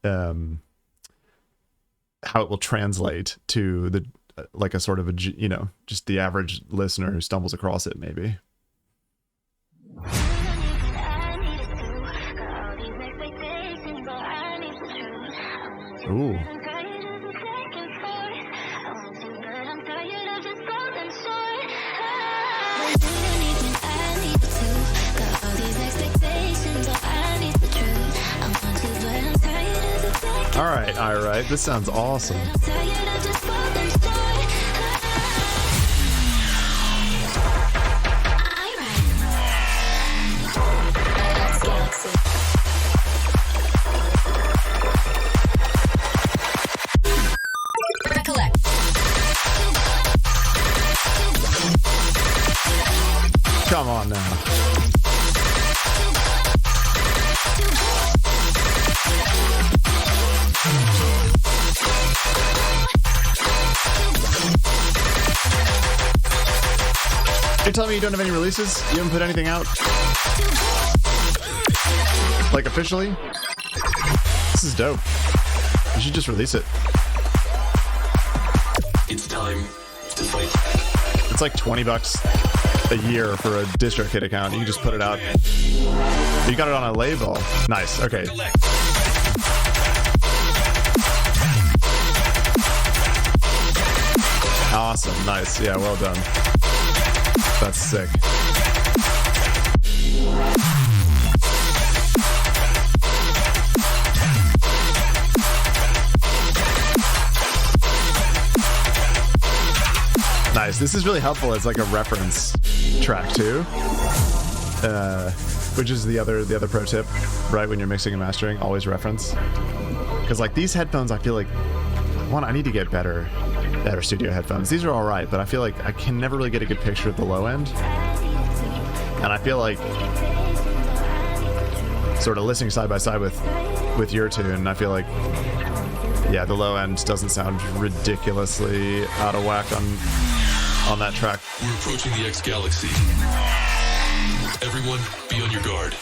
how it will translate to the like a sort of a, you know, just the average listener who stumbles across it maybe. Ooh. All right. This sounds awesome. Come on now. You're telling me you don't have any releases? You haven't put anything out? Like officially? This is dope. You should just release it. It's time to fight. It's like $20 a year for a DistroKid account. You can just put it out. You got it on a label. Nice. Okay. Awesome. Nice. Yeah, well done. That's sick. Nice. This is really helpful as like a reference track too, which is the other pro tip, right? When you're mixing and mastering, always reference. Because like these headphones, I feel like I need to get better studio headphones. These are all right, but I feel like I can never really get a good picture of the low end. And I feel like sort of listening side by side with your tune, I feel like, yeah, the low end doesn't sound ridiculously out of whack on that track. We're approaching the X Galaxy. Everyone, be on your guard.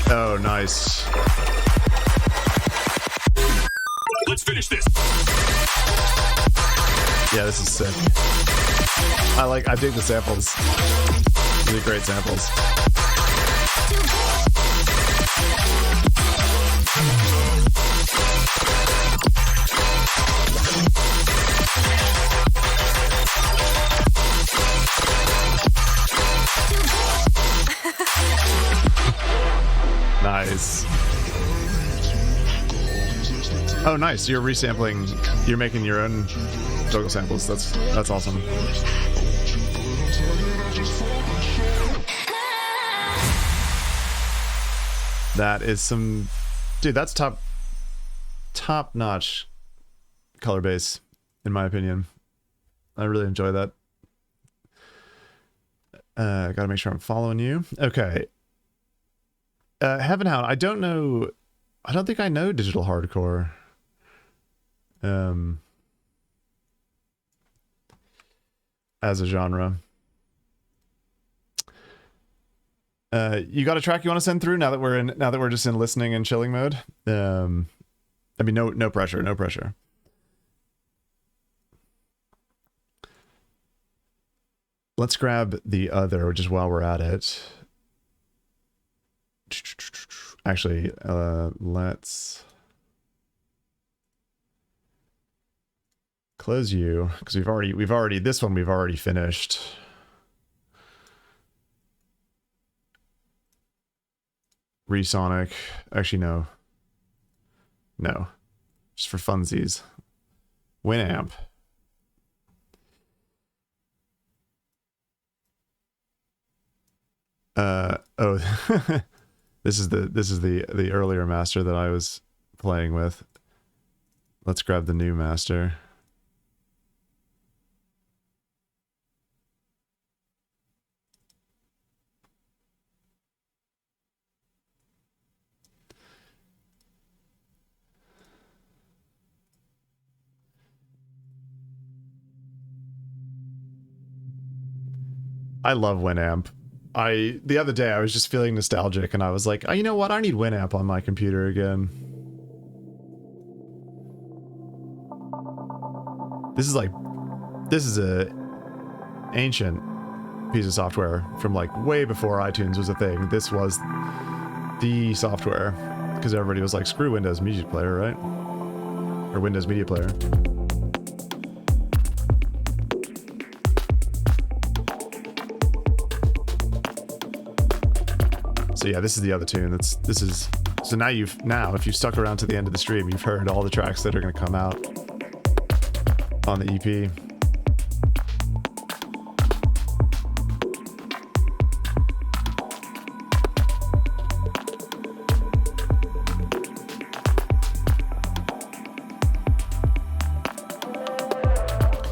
Oh, nice. Let's finish this. Yeah, this is sick. I dig the samples. These are great samples. Nice. Oh, nice. You're resampling. You're making your own vocal samples. That's awesome. That is some, dude. That's top notch color bass, in my opinion. I really enjoy that. Gotta make sure I'm following you. Okay. Heaven Hound. I don't know. I don't think I know digital hardcore. As a genre. You got a track you want to send through now that we're just in listening and chilling mode? I mean, no pressure, no pressure. Let's grab the other just while we're at it. Actually, let's close you because we've already finished. Resonic. Actually, no, just for funsies. Winamp. Oh. This is the earlier master that I was playing with. Let's grab the new master. I love Winamp. The other day I was just feeling nostalgic and I was like, oh, you know what? I need Winamp on my computer again. This is a ancient piece of software from like way before iTunes was a thing. This was the software because everybody was like, screw Windows Music Player, right? Or Windows Media Player. So yeah, this is the other tune. So now if you've stuck around to the end of the stream, you've heard all the tracks that are going to come out on the EP.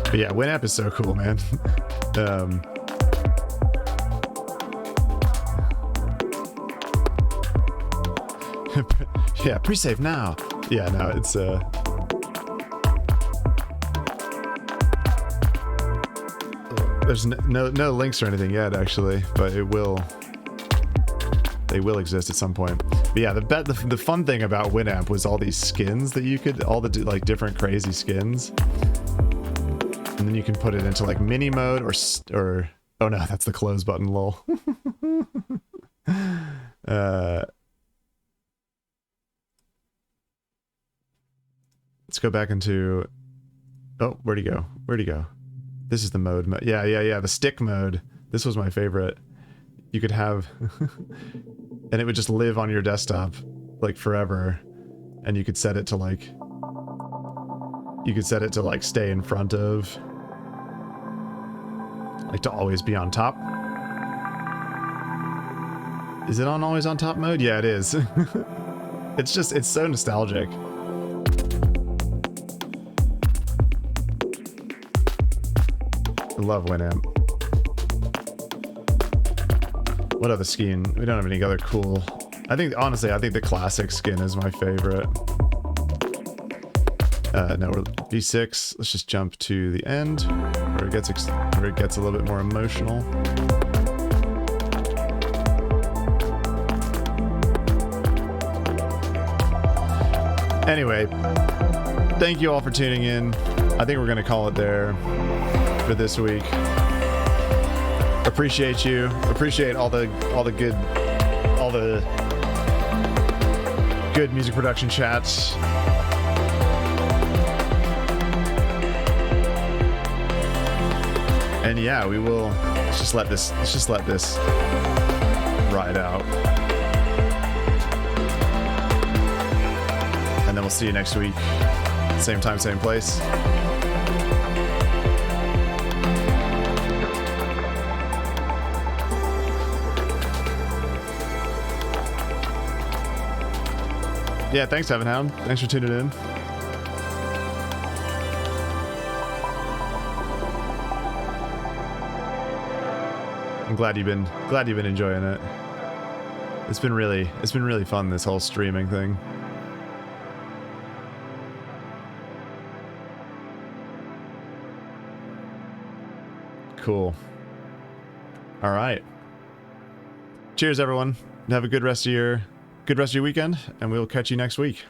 But yeah, Winamp is so cool, man. Yeah, pre-save now. Yeah, no, it's there's no links or anything yet, actually, but they will exist at some point. But yeah, the fun thing about Winamp was all these skins that you could, all the like different crazy skins, and then you can put it into like mini mode or oh no, that's the close button, lol. Let's go back into... Oh, where'd he go? Where'd he go? This is the mode. Yeah, the stick mode. This was my favorite. You could have... and it would just live on your desktop, like, forever. And you could set it to, like... You could set it to, like, stay in front of... Like, to always be on top. Is it on always on top mode? Yeah, it is. It's so nostalgic. I love Winamp. What other skin? We don't have any other cool... honestly, I think the classic skin is my favorite. No, we're V6. Let's just jump to the end, where it gets a little bit more emotional. Anyway, thank you all for tuning in. I think we're going to call it there for this week. Appreciate you. Appreciate all the good music production chats. And yeah, we will let's just let this ride out. And then we'll see you next week. Same time, same place. Yeah, thanks, Heaven Hound. Thanks for tuning in. I'm glad you've been enjoying it. It's been really fun, this whole streaming thing. Cool. All right. Cheers, everyone. Have a good rest of your weekend, and we'll catch you next week.